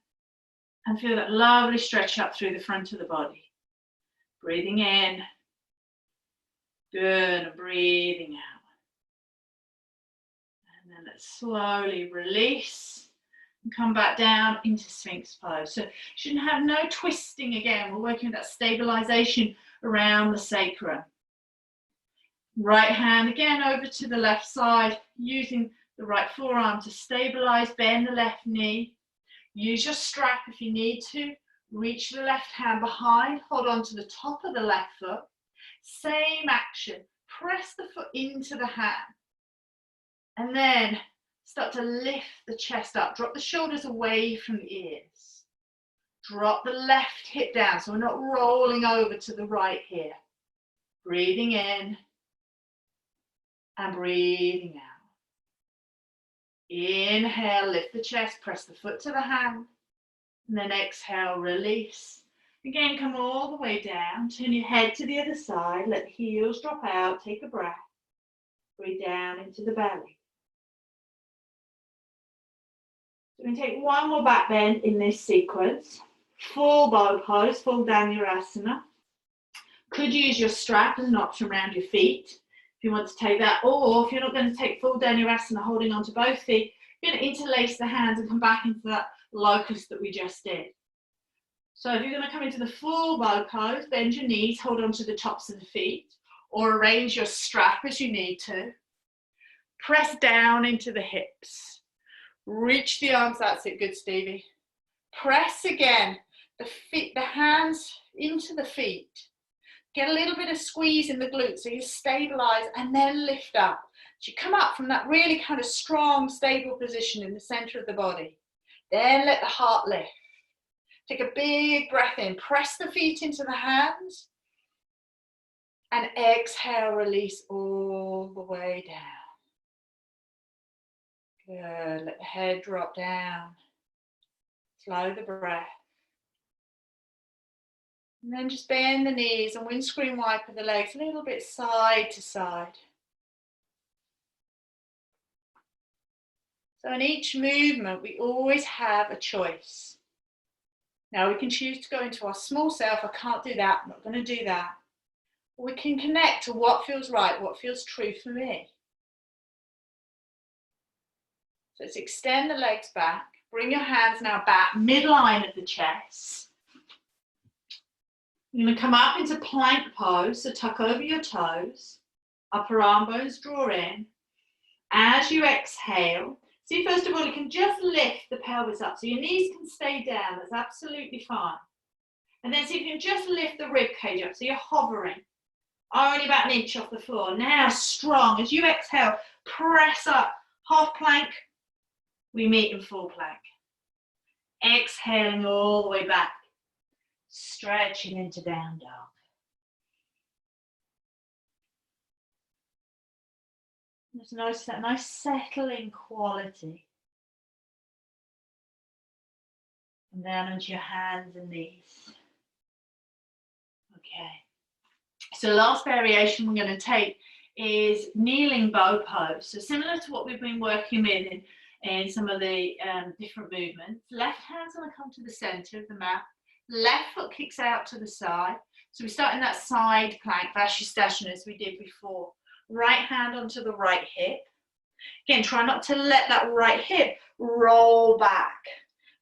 S1: and feel that lovely stretch up through the front of the body. Breathing in. Good, and breathing out. And then let's slowly release and come back down into Sphinx pose. So shouldn't have no twisting again. We're working with that stabilization around the sacrum. Right hand again over to the left side, using the right forearm to stabilize, bend the left knee. Use your strap if you need to. Reach the left hand behind, hold on to the top of the left foot. Same action, press the foot into the hand. And then start to lift the chest up. Drop the shoulders away from the ears. Drop the left hip down, so we're not rolling over to the right here. Breathing in. And breathing out. Inhale, lift the chest, press the foot to the hand. And then exhale, release. Again, come all the way down. Turn your head to the other side. Let the heels drop out. Take a breath. Breathe down into the belly. So we're going to take one more back bend in this sequence. Full bow pose, full Dhanurasana. Could use your strap as an option around your feet if you want to take that, or if you're not going to take full Dhanurasana holding onto both feet, you're going to interlace the hands and come back into that locust that we just did. So if you're going to come into the full bow pose, bend your knees, hold on to the tops of the feet, or arrange your strap as you need to. Press down into the hips. Reach the arms, that's it, good Stevie. Press again, the hands into the feet. Get a little bit of squeeze in the glutes so you stabilize and then lift up. So you come up from that really kind of strong, stable position in the center of the body. Then let the heart lift. Take a big breath in, press the feet into the hands, and exhale, release all the way down. Good, let the head drop down. Slow the breath. And then just bend the knees and windscreen wiper the legs a little bit side to side. So in each movement, we always have a choice. Now we can choose to go into our small self. I can't do that, I'm not going to do that. Or we can connect to what feels right, what feels true for me. So let's extend the legs back. Bring your hands now back, midline of the chest. You're going to come up into plank pose, so tuck over your toes. Upper arm bones draw in. As you exhale, see, first of all, you can just lift the pelvis up. So your knees can stay down. That's absolutely fine. And then see if you can just lift the rib cage up. So you're hovering. Only about an inch off the floor. Now strong. As you exhale, press up. Half plank. We meet in full plank. Exhaling all the way back. Stretching into down dog. Just notice that nice settling quality. And down onto your hands and knees. Okay. So last variation we're going to take is kneeling bow pose. So similar to what we've been working with in some of the different movements. Left hand's going to come to the center of the mat. Left foot kicks out to the side. So we start in that side plank, Vashisthasana, as we did before. Right hand onto the right hip. Again, try not to let that right hip roll back.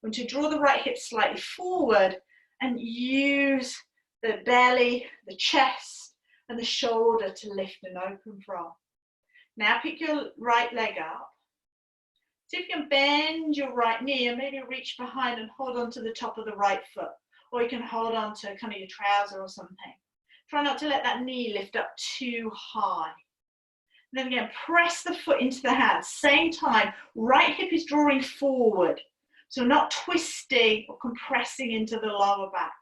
S1: I'm going to draw the right hip slightly forward and use the belly, the chest, and the shoulder to lift and open from. Now pick your right leg up. See if you can bend your right knee and maybe reach behind and hold on to the top of the right foot. Or you can hold on to kind of your trouser or something. Try not to let that knee lift up too high. And then again, press the foot into the hand. Same time, right hip is drawing forward. So not twisting or compressing into the lower back.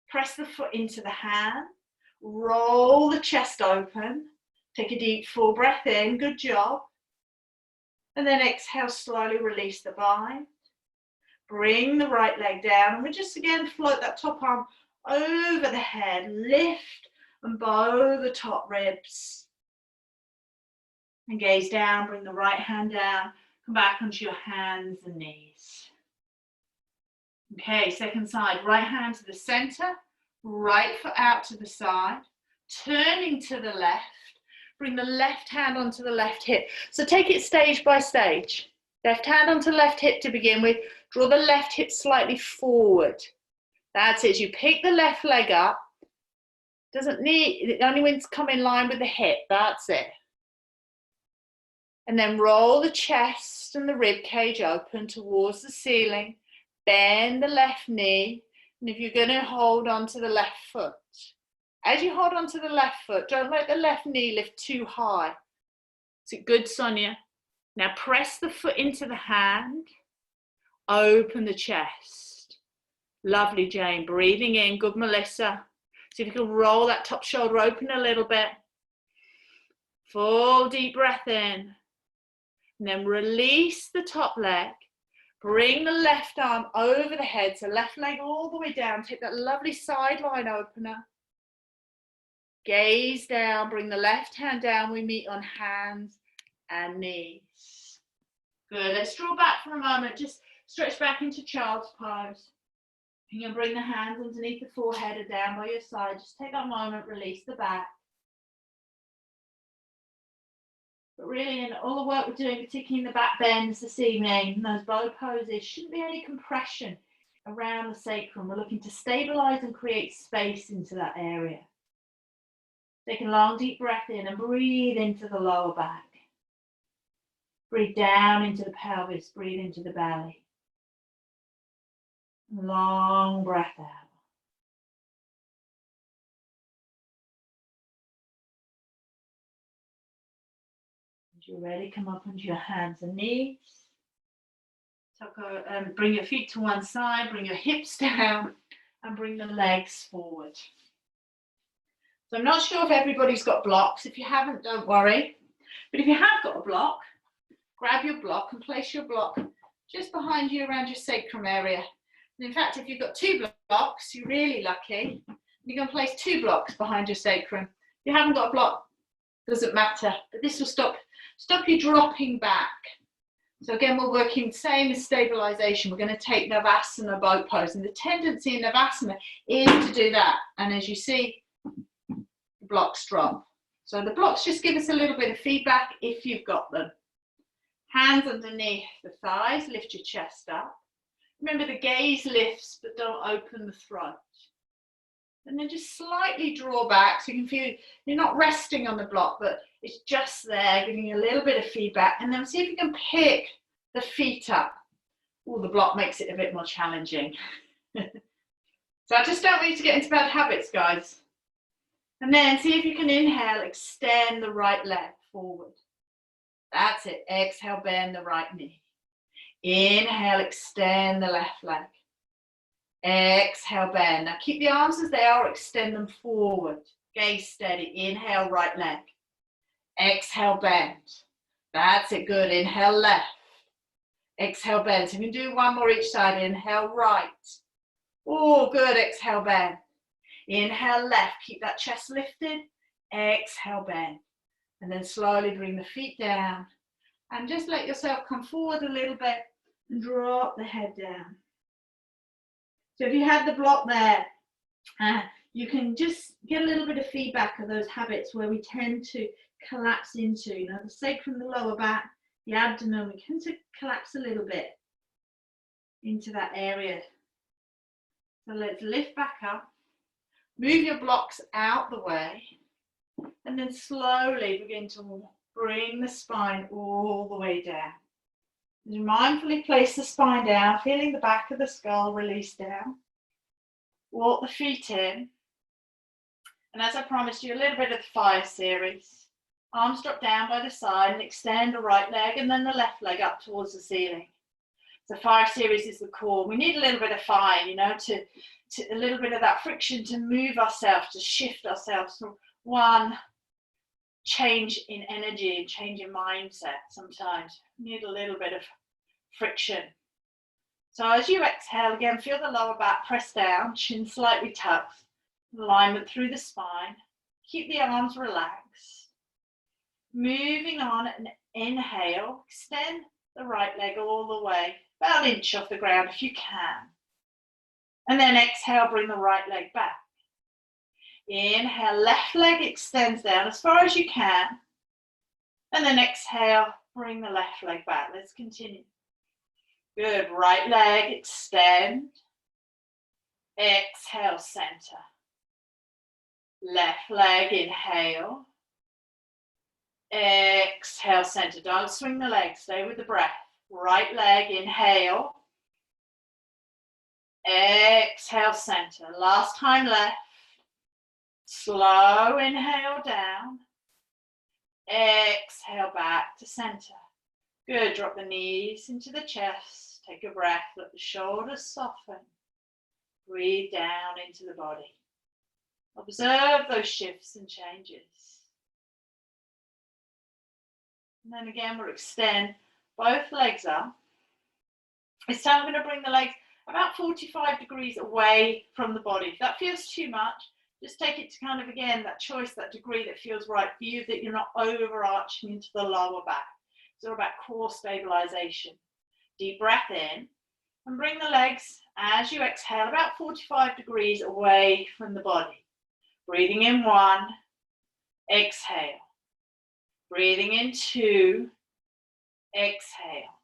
S1: Press the foot into the hand. Roll the chest open. Take a deep full breath in. Good job. And then exhale, slowly release the bind. Bring the right leg down. And we just again float that top arm over the head. Lift and bow the top ribs. And gaze down. Bring the right hand down. Come back onto your hands and knees. Okay, second side. Right hand to the center. Right foot out to the side. Turning to the left. Bring the left hand onto the left hip. So take it stage by stage. Left hand onto left hip to begin with. Draw the left hip slightly forward. That's it. You pick the left leg up. Doesn't need, it only wants to come in line with the hip. That's it. And then roll the chest and the rib cage open towards the ceiling. Bend the left knee. And if you're going to hold on to the left foot, as you hold on to the left foot, don't let the left knee lift too high. Is it good, Sonia? Now press the foot into the hand. Open the chest. Lovely, Jane. Breathing in. Good, Melissa. See if you can roll that top shoulder open a little bit. Full deep breath in. And then release the top leg. Bring the left arm over the head. So left leg all the way down. Take that lovely sideline opener. Gaze down. Bring the left hand down. We meet on hands and knees. Good. Let's draw back for a moment. Just stretch back into child's pose. You can bring the hands underneath the forehead or down by your side. Just take that moment, release the back. But really, in all the work we're doing, particularly in the back bends this evening, those bow poses, shouldn't be any compression around the sacrum. We're looking to stabilize and create space into that area. Take a long, deep breath in and breathe into the lower back. Breathe down into the pelvis, breathe into the belly. Long breath out. As you're ready, come up onto your hands and knees. Bring your feet to one side, bring your hips down, and bring the legs forward. So I'm not sure if everybody's got blocks. If you haven't, don't worry. But if you have got a block, grab your block and place your block just behind you around your sacrum area. And in fact, if you've got 2 blocks, you're really lucky. You're going to place 2 blocks behind your sacrum. If you haven't got a block, doesn't matter. But this will stop you dropping back. So again, we're working same as stabilization. We're going to take Navasana boat pose. And the tendency in Navasana is to do that. And as you see, the blocks drop. So the blocks just give us a little bit of feedback if you've got them. Hands underneath the thighs, lift your chest up. Remember, the gaze lifts, but don't open the throat. And then just slightly draw back so you can feel you're not resting on the block, but it's just there, giving you a little bit of feedback. And then see if you can pick the feet up. Oh, the block makes it a bit more challenging. So I just don't want you to get into bad habits, guys. And then see if you can inhale, extend the right leg forward. That's it. Exhale, bend the right knee. Inhale, extend the left leg. Exhale, bend. Now keep the arms as they are, extend them forward. Gaze steady. Inhale, right leg. Exhale, bend. That's it, good. Inhale, left. Exhale, bend. So you can do one more each side. Inhale, right. Oh, good. Exhale, bend. Inhale, left. Keep that chest lifted. Exhale, bend. And then slowly bring the feet down. And just let yourself come forward a little bit and drop the head down. So if you had the block there, you can just get a little bit of feedback of those habits where we tend to collapse into, the sacrum, the lower back, the abdomen, we tend to collapse a little bit into that area. So let's lift back up, move your blocks out the way, and then slowly begin to bring the spine all the way down. You mindfully place the spine down, feeling the back of the skull release down. Walk the feet in. And as I promised you, a little bit of the fire series. Arms drop down by the side and extend the right leg and then the left leg up towards the ceiling. So fire series is the core. We need a little bit of fire, to a little bit of that friction to move ourselves, to shift ourselves from one change in energy and change in mindset. Sometimes we need a little bit of friction. So as you exhale, again, feel the lower back press down, chin slightly tucked, alignment through the spine. Keep the arms relaxed. Moving on, and inhale, extend the right leg all the way, about an inch off the ground if you can. And then exhale, bring the right leg back. Inhale, left leg extends down as far as you can. And then exhale, bring the left leg back. Let's continue. Good, right leg extend. Exhale, center. Left leg, inhale. Exhale, center. Don't swing the leg, stay with the breath. Right leg, inhale. Exhale, center. Last time left. Slow inhale down. Exhale back to center. Good, drop the knees into the chest. Take a breath, let the shoulders soften. Breathe down into the body. Observe those shifts and changes. And then again, we'll extend both legs up. This time I'm going to bring the legs about 45 degrees away from the body. If that feels too much, just take it to kind of, again, that choice, that degree that feels right for you, that you're not overarching into the lower back. It's all about core stabilization. Deep breath in. And bring the legs, as you exhale, about 45 degrees away from the body. Breathing in 1, exhale. Breathing in 2, exhale.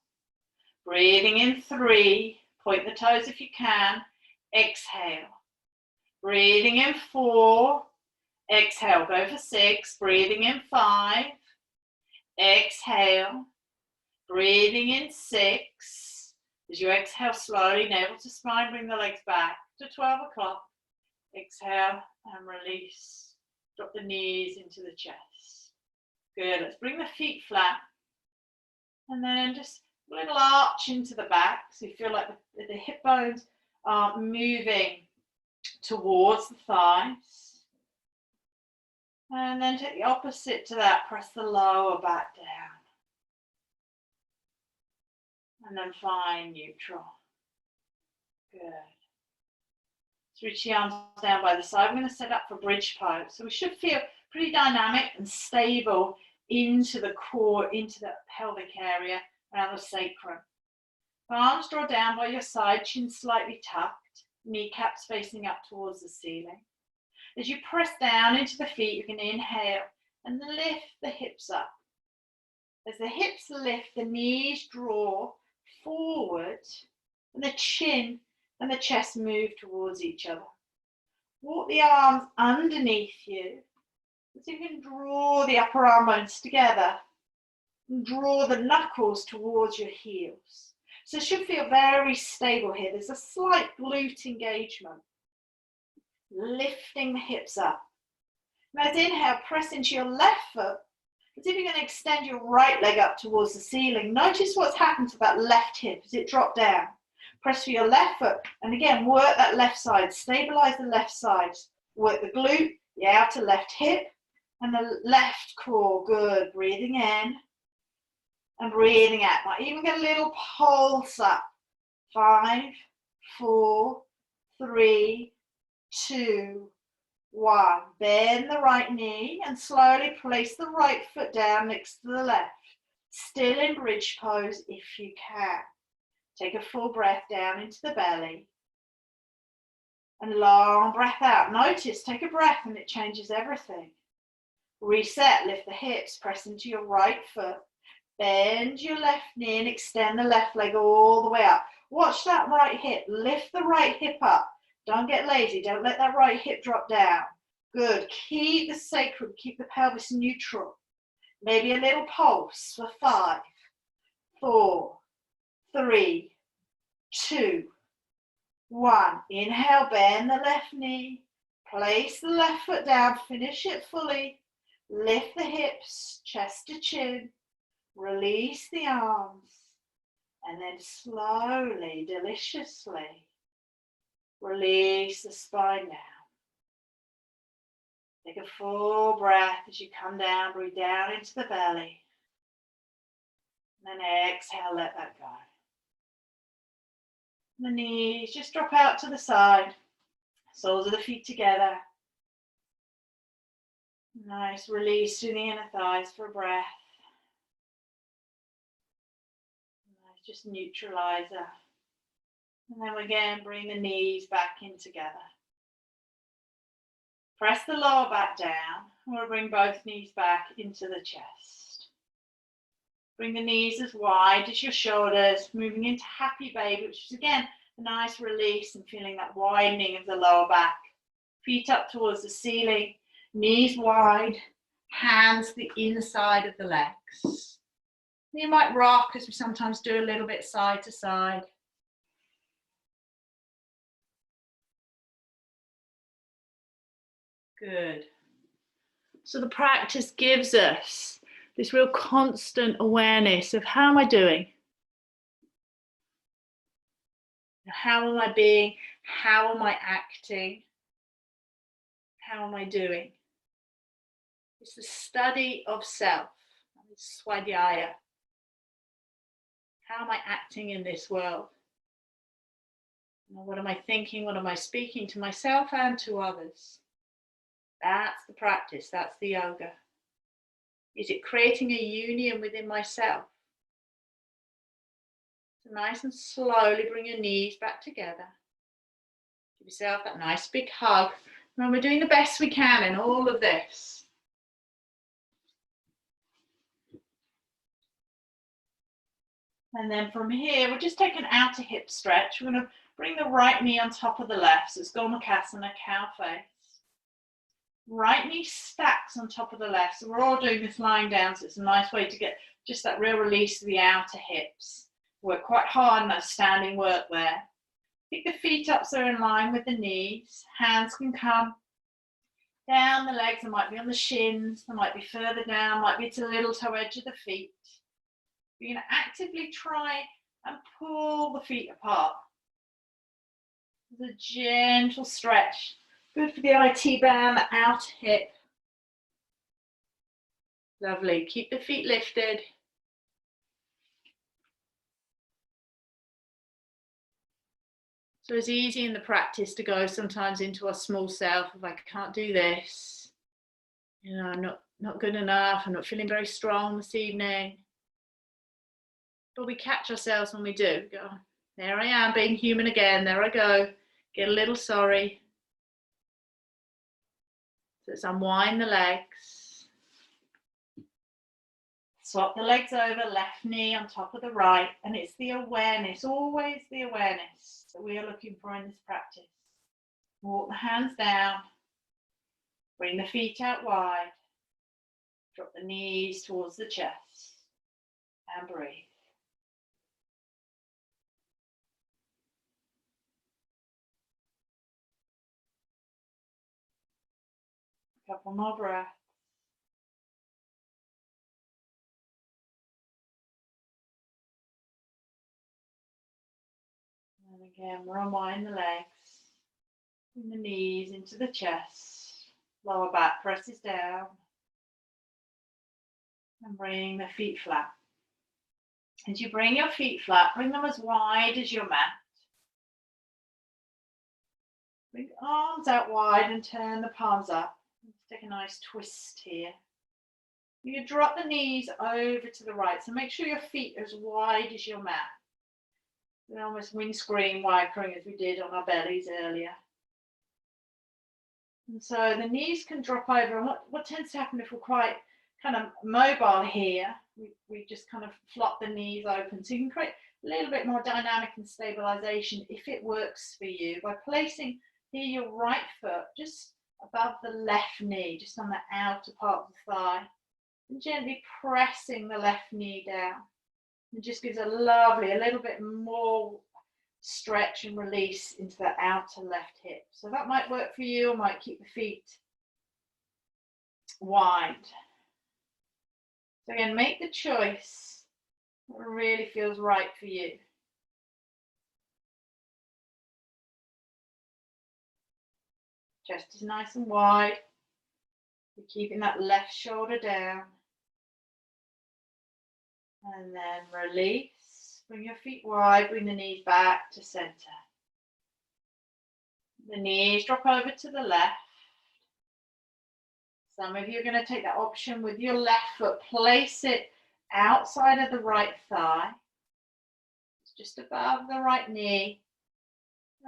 S1: Breathing in 3, point the toes if you can, exhale. Breathing in 4, exhale, go for 6. Breathing in 5, exhale. Breathing in 6. As you exhale slowly, navel to spine, bring the legs back to 12 o'clock. Exhale and release. Drop the knees into the chest. Good, let's bring the feet flat. And then just a little arch into the back. So you feel like the hip bones are moving towards the thighs. And then take the opposite to that, press the lower back down. And then find neutral. Good. So reach the arms down by the side. We're going to set up for bridge pose. So we should feel pretty dynamic and stable into the core, into the pelvic area around the sacrum. Arms draw down by your side, chin slightly tucked, kneecaps facing up towards the ceiling. As you press down into the feet, you can inhale and lift the hips up. As the hips lift, the knees draw forward and the chin and the chest move towards each other. Walk the arms underneath you so you can draw the upper arm bones together and draw the knuckles towards your heels. So it should feel very stable here. There's a slight glute engagement. Lifting the hips up. Now as inhale, press into your left foot. As if you're going to extend your right leg up towards the ceiling. Notice what's happened to that left hip as it dropped down. Press for your left foot, and again, work that left side. Stabilize the left side. Work the glute, the outer left hip, and the left core. Good. Breathing in and breathing out. Now even get a little pulse up. 5, 4, 3, 2, 1. Bend the right knee and slowly place the right foot down next to the left. Still in bridge pose if you can. Take a full breath down into the belly. And long breath out. Notice, take a breath and it changes everything. Reset, lift the hips, press into your right foot. Bend your left knee and extend the left leg all the way up. Watch that right hip. Lift the right hip up. Don't get lazy. Don't let that right hip drop down. Good. Keep the sacrum, keep the pelvis neutral. Maybe a little pulse for 5, 4, 3, 2, 1. Inhale, bend the left knee. Place the left foot down. Finish it fully. Lift the hips, chest to chin. Release the arms. And then slowly, deliciously, release the spine down. Take a full breath as you come down, breathe down into the belly. And then exhale, let that go. The knees just drop out to the side. Soles of the feet together. Nice release through the inner thighs for a breath. Nice, just neutralizer. And then again, bring the knees back in together. Press the lower back down. We'll bring both knees back into the chest. Bring the knees as wide as your shoulders, moving into happy baby, which is again a nice release and feeling that widening of the lower back. Feet up towards the ceiling, knees wide, hands the inside of the legs. You might rock, as we sometimes do, a little bit side to side. Good. So the practice gives us this real constant awareness of how am I doing? How am I being? How am I acting? How am I doing? It's the study of self. It's swadhyaya. How am I acting in this world? What am I thinking? What am I speaking to myself and to others? That's the practice. That's the yoga. Is it creating a union within myself? So nice and slowly bring your knees back together. Give yourself that nice big hug. And we're doing the best we can in all of this. And then from here, we'll just take an outer hip stretch. We're going to bring the right knee on top of the left. So it's Gomukhasana, cow face. Right knee stacks on top of the left. So we're all doing this lying down. So it's a nice way to get just that real release of the outer hips. Work quite hard in that standing work there. Pick the feet up so they're in line with the knees. Hands can come down the legs. They might be on the shins. They might be further down. Might be to the little toe edge of the feet. You're going to actively try and pull the feet apart. It's a gentle stretch. Good for the IT band, the outer hip. Lovely. Keep the feet lifted. So it's easy in the practice to go sometimes into our small self of I can't do this. You know, I'm not good enough. I'm not feeling very strong this evening. But we catch ourselves when we do. Go, there I am, being human again. There I go. Get a little sorry. So let's unwind the legs. Swap the legs over, left knee on top of the right. And it's the awareness, always the awareness that we are looking for in this practice. Walk the hands down. Bring the feet out wide. Drop the knees towards the chest. And breathe. Couple more breaths. And again, we'll unwind the legs. Bring the knees into the chest. Lower back presses down. And bring the feet flat. As you bring your feet flat, bring them as wide as your mat. Bring the arms out wide and turn the palms up. Let's take a nice twist here. You drop the knees over to the right, so make sure your feet are as wide as your mat. They're almost windscreen wipering as we did on our bellies earlier. And so the knees can drop over. And what tends to happen if we're quite kind of mobile here, we just kind of flop the knees open. So you can create a little bit more dynamic and stabilization if it works for you by placing here your right foot just above the left knee, just on the outer part of the thigh, and gently pressing the left knee down. It just gives a little bit more stretch and release into the outer left hip. So that might work for you, or might keep the feet wide. So again, make the choice that really feels right for you. Chest is nice and wide. You're keeping that left shoulder down. And then release. Bring your feet wide, bring the knees back to center. The knees drop over to the left. Some of you are going to take that option with your left foot. Place it outside of the right thigh. It's just above the right knee.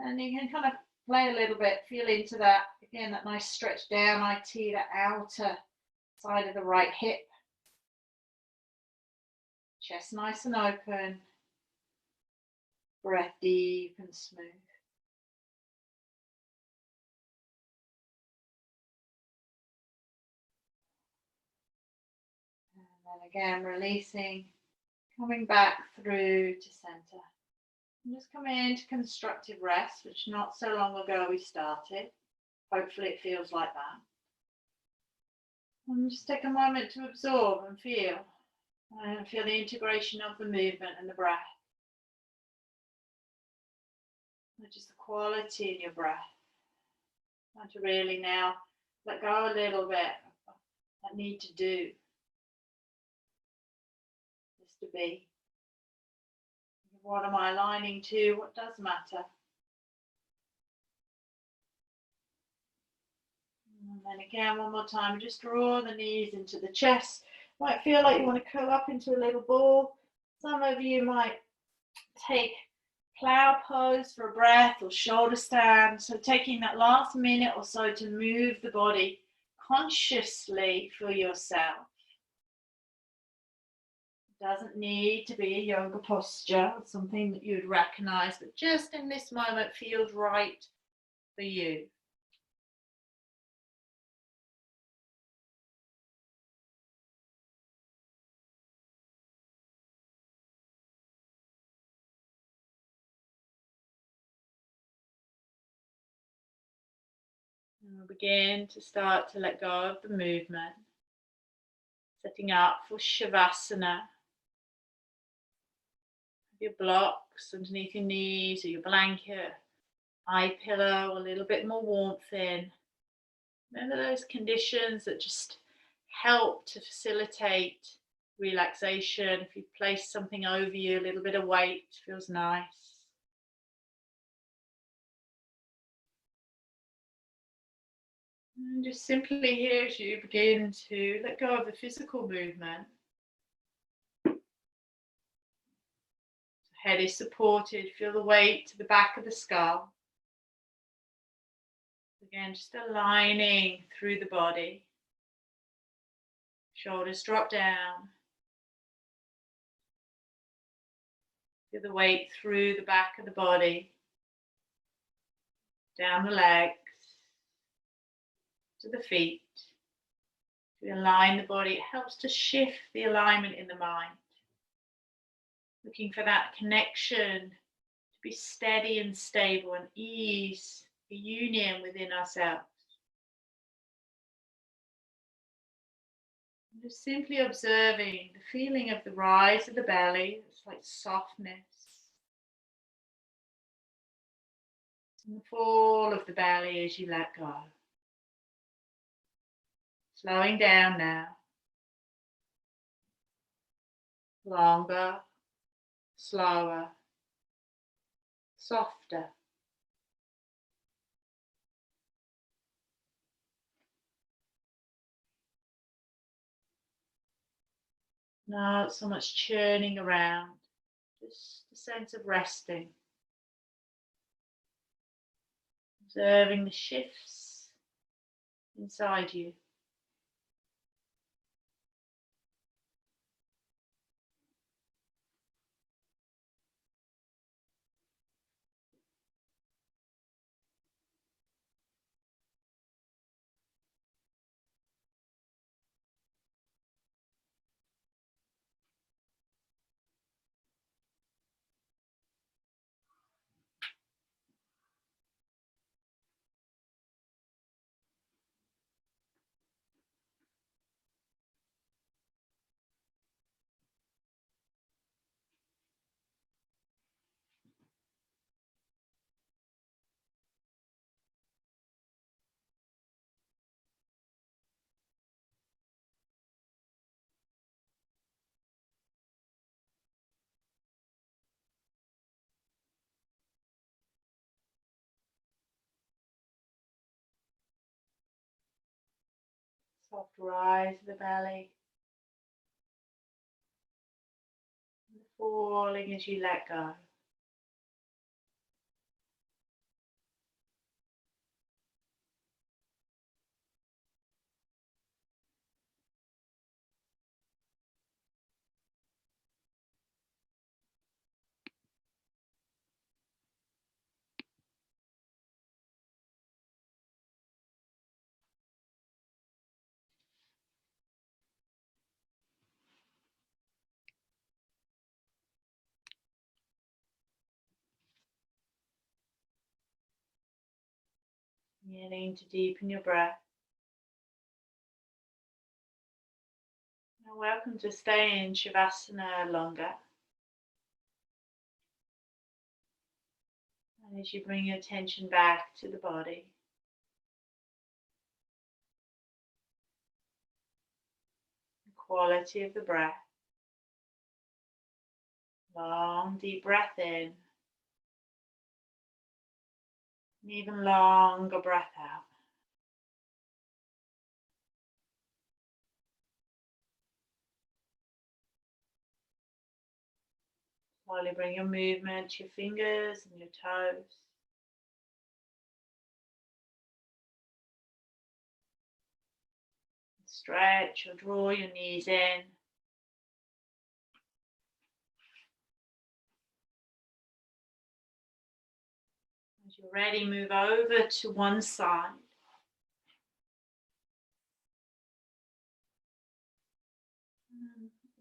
S1: And you can kind of play a little bit, feel into that. Again, that nice stretch down, IT, the outer side of the right hip. Chest nice and open. Breath deep and smooth. And then again, releasing, coming back through to center. And just come into constructive rest, which not so long ago we started. Hopefully it feels like that. And just take a moment to absorb and feel the integration of the movement and the breath. Just the quality in your breath. And to really now let go a little bit of that need to do. Just to be. What am I aligning to? What does matter? And then again, one more time, just draw the knees into the chest. Might feel like you want to curl up into a little ball. Some of you might take plow pose for a breath or shoulder stand. So taking that last minute or so to move the body consciously for yourself. It doesn't need to be a yoga posture or something that you'd recognize, but just in this moment feels right for you. And we'll begin to start to let go of the movement, setting up for Shavasana. Your blocks underneath your knees or your blanket, eye pillow, a little bit more warmth in. Remember those conditions that just help to facilitate relaxation. If you place something over you, a little bit of weight feels nice. And just simply here as you begin to let go of the physical movement. The head is supported, feel the weight to the back of the skull. Again, just aligning through the body. Shoulders drop down. Feel the weight through the back of the body. Down the legs. To the feet. To align the body, it helps to shift the alignment in the mind. Looking for that connection to be steady and stable and ease the union within ourselves. And just simply observing the feeling of the rise of the belly, it's like softness. And the fall of the belly as you let go. Slowing down now. Longer, slower, softer. Not so much churning around, just a sense of resting. Observing the shifts inside you. Soft rise of the belly. Falling as you let go. Beginning to deepen your breath. You're welcome to stay in Shavasana longer. And as you bring your attention back to the body, the quality of the breath. Long, deep breath in. And even longer breath out. Slowly bring your movement to your fingers and your toes. Stretch or draw your knees in. As you're ready, move over to one side.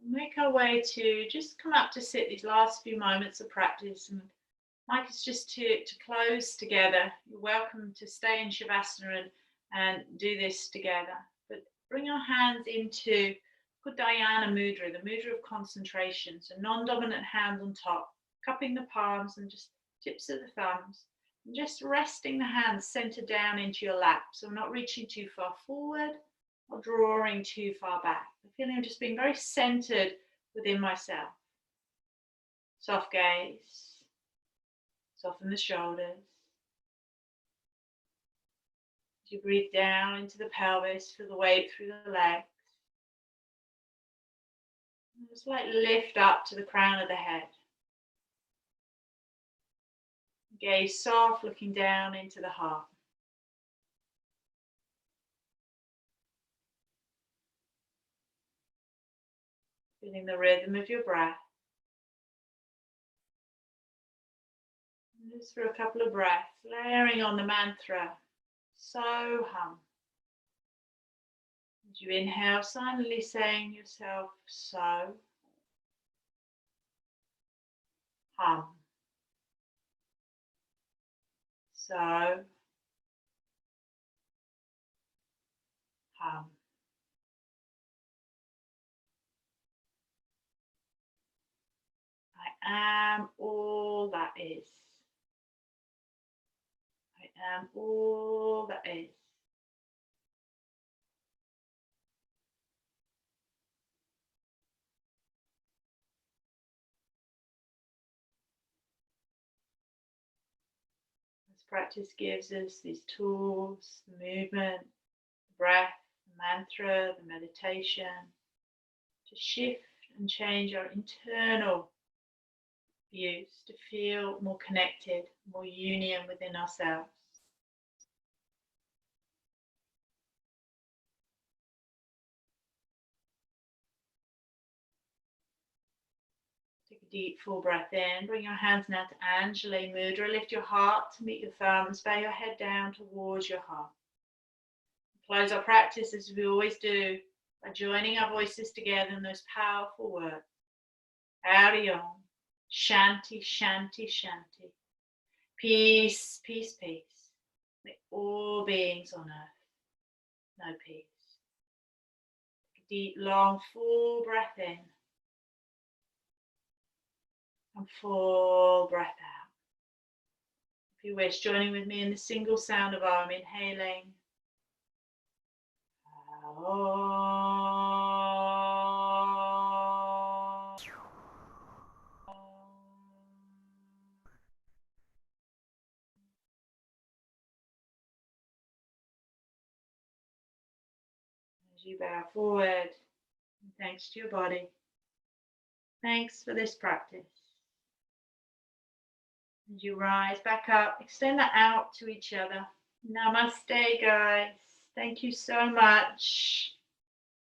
S1: Make our way to just come up to sit these last few moments of practice. And like it's just to close together. You're welcome to stay in Shavasana and do this together. But bring your hands into Uddiyana Mudra, the mudra of concentration. So non-dominant hand on top, cupping the palms and just tips of the thumbs. And just resting the hands centered down into your lap. So I'm not reaching too far forward or drawing too far back. The feeling of just being very centered within myself. Soft gaze. Soften the shoulders. As you breathe down into the pelvis, feel the weight through the legs. And just like lift up to the crown of the head. Gaze soft, looking down into the heart. Feeling the rhythm of your breath. And just for a couple of breaths, layering on the mantra, So hum. As you inhale, silently saying yourself, So hum. So hum. I am all that is. I am all that is. This practice gives us these tools, the movement, the breath, the mantra, the meditation, to shift and change our internal views, to feel more connected, more union within ourselves. Take a deep full breath in. Bring your hands now to Anjali Mudra. Lift your heart to meet your thumbs. Bow your head down towards your heart. Close our practice as we always do by joining our voices together in those powerful words. Hari Om. Shanti, Shanti, Shanti. Peace, peace, peace. May all beings on earth know peace. Take a deep, long, full breath in. And full breath out. If you wish, joining with me in the single sound of Om, inhaling. As you bow forward, thanks to your body. Thanks for this practice. As you rise back up, extend that out to each other. Namaste, guys. Thank you so much.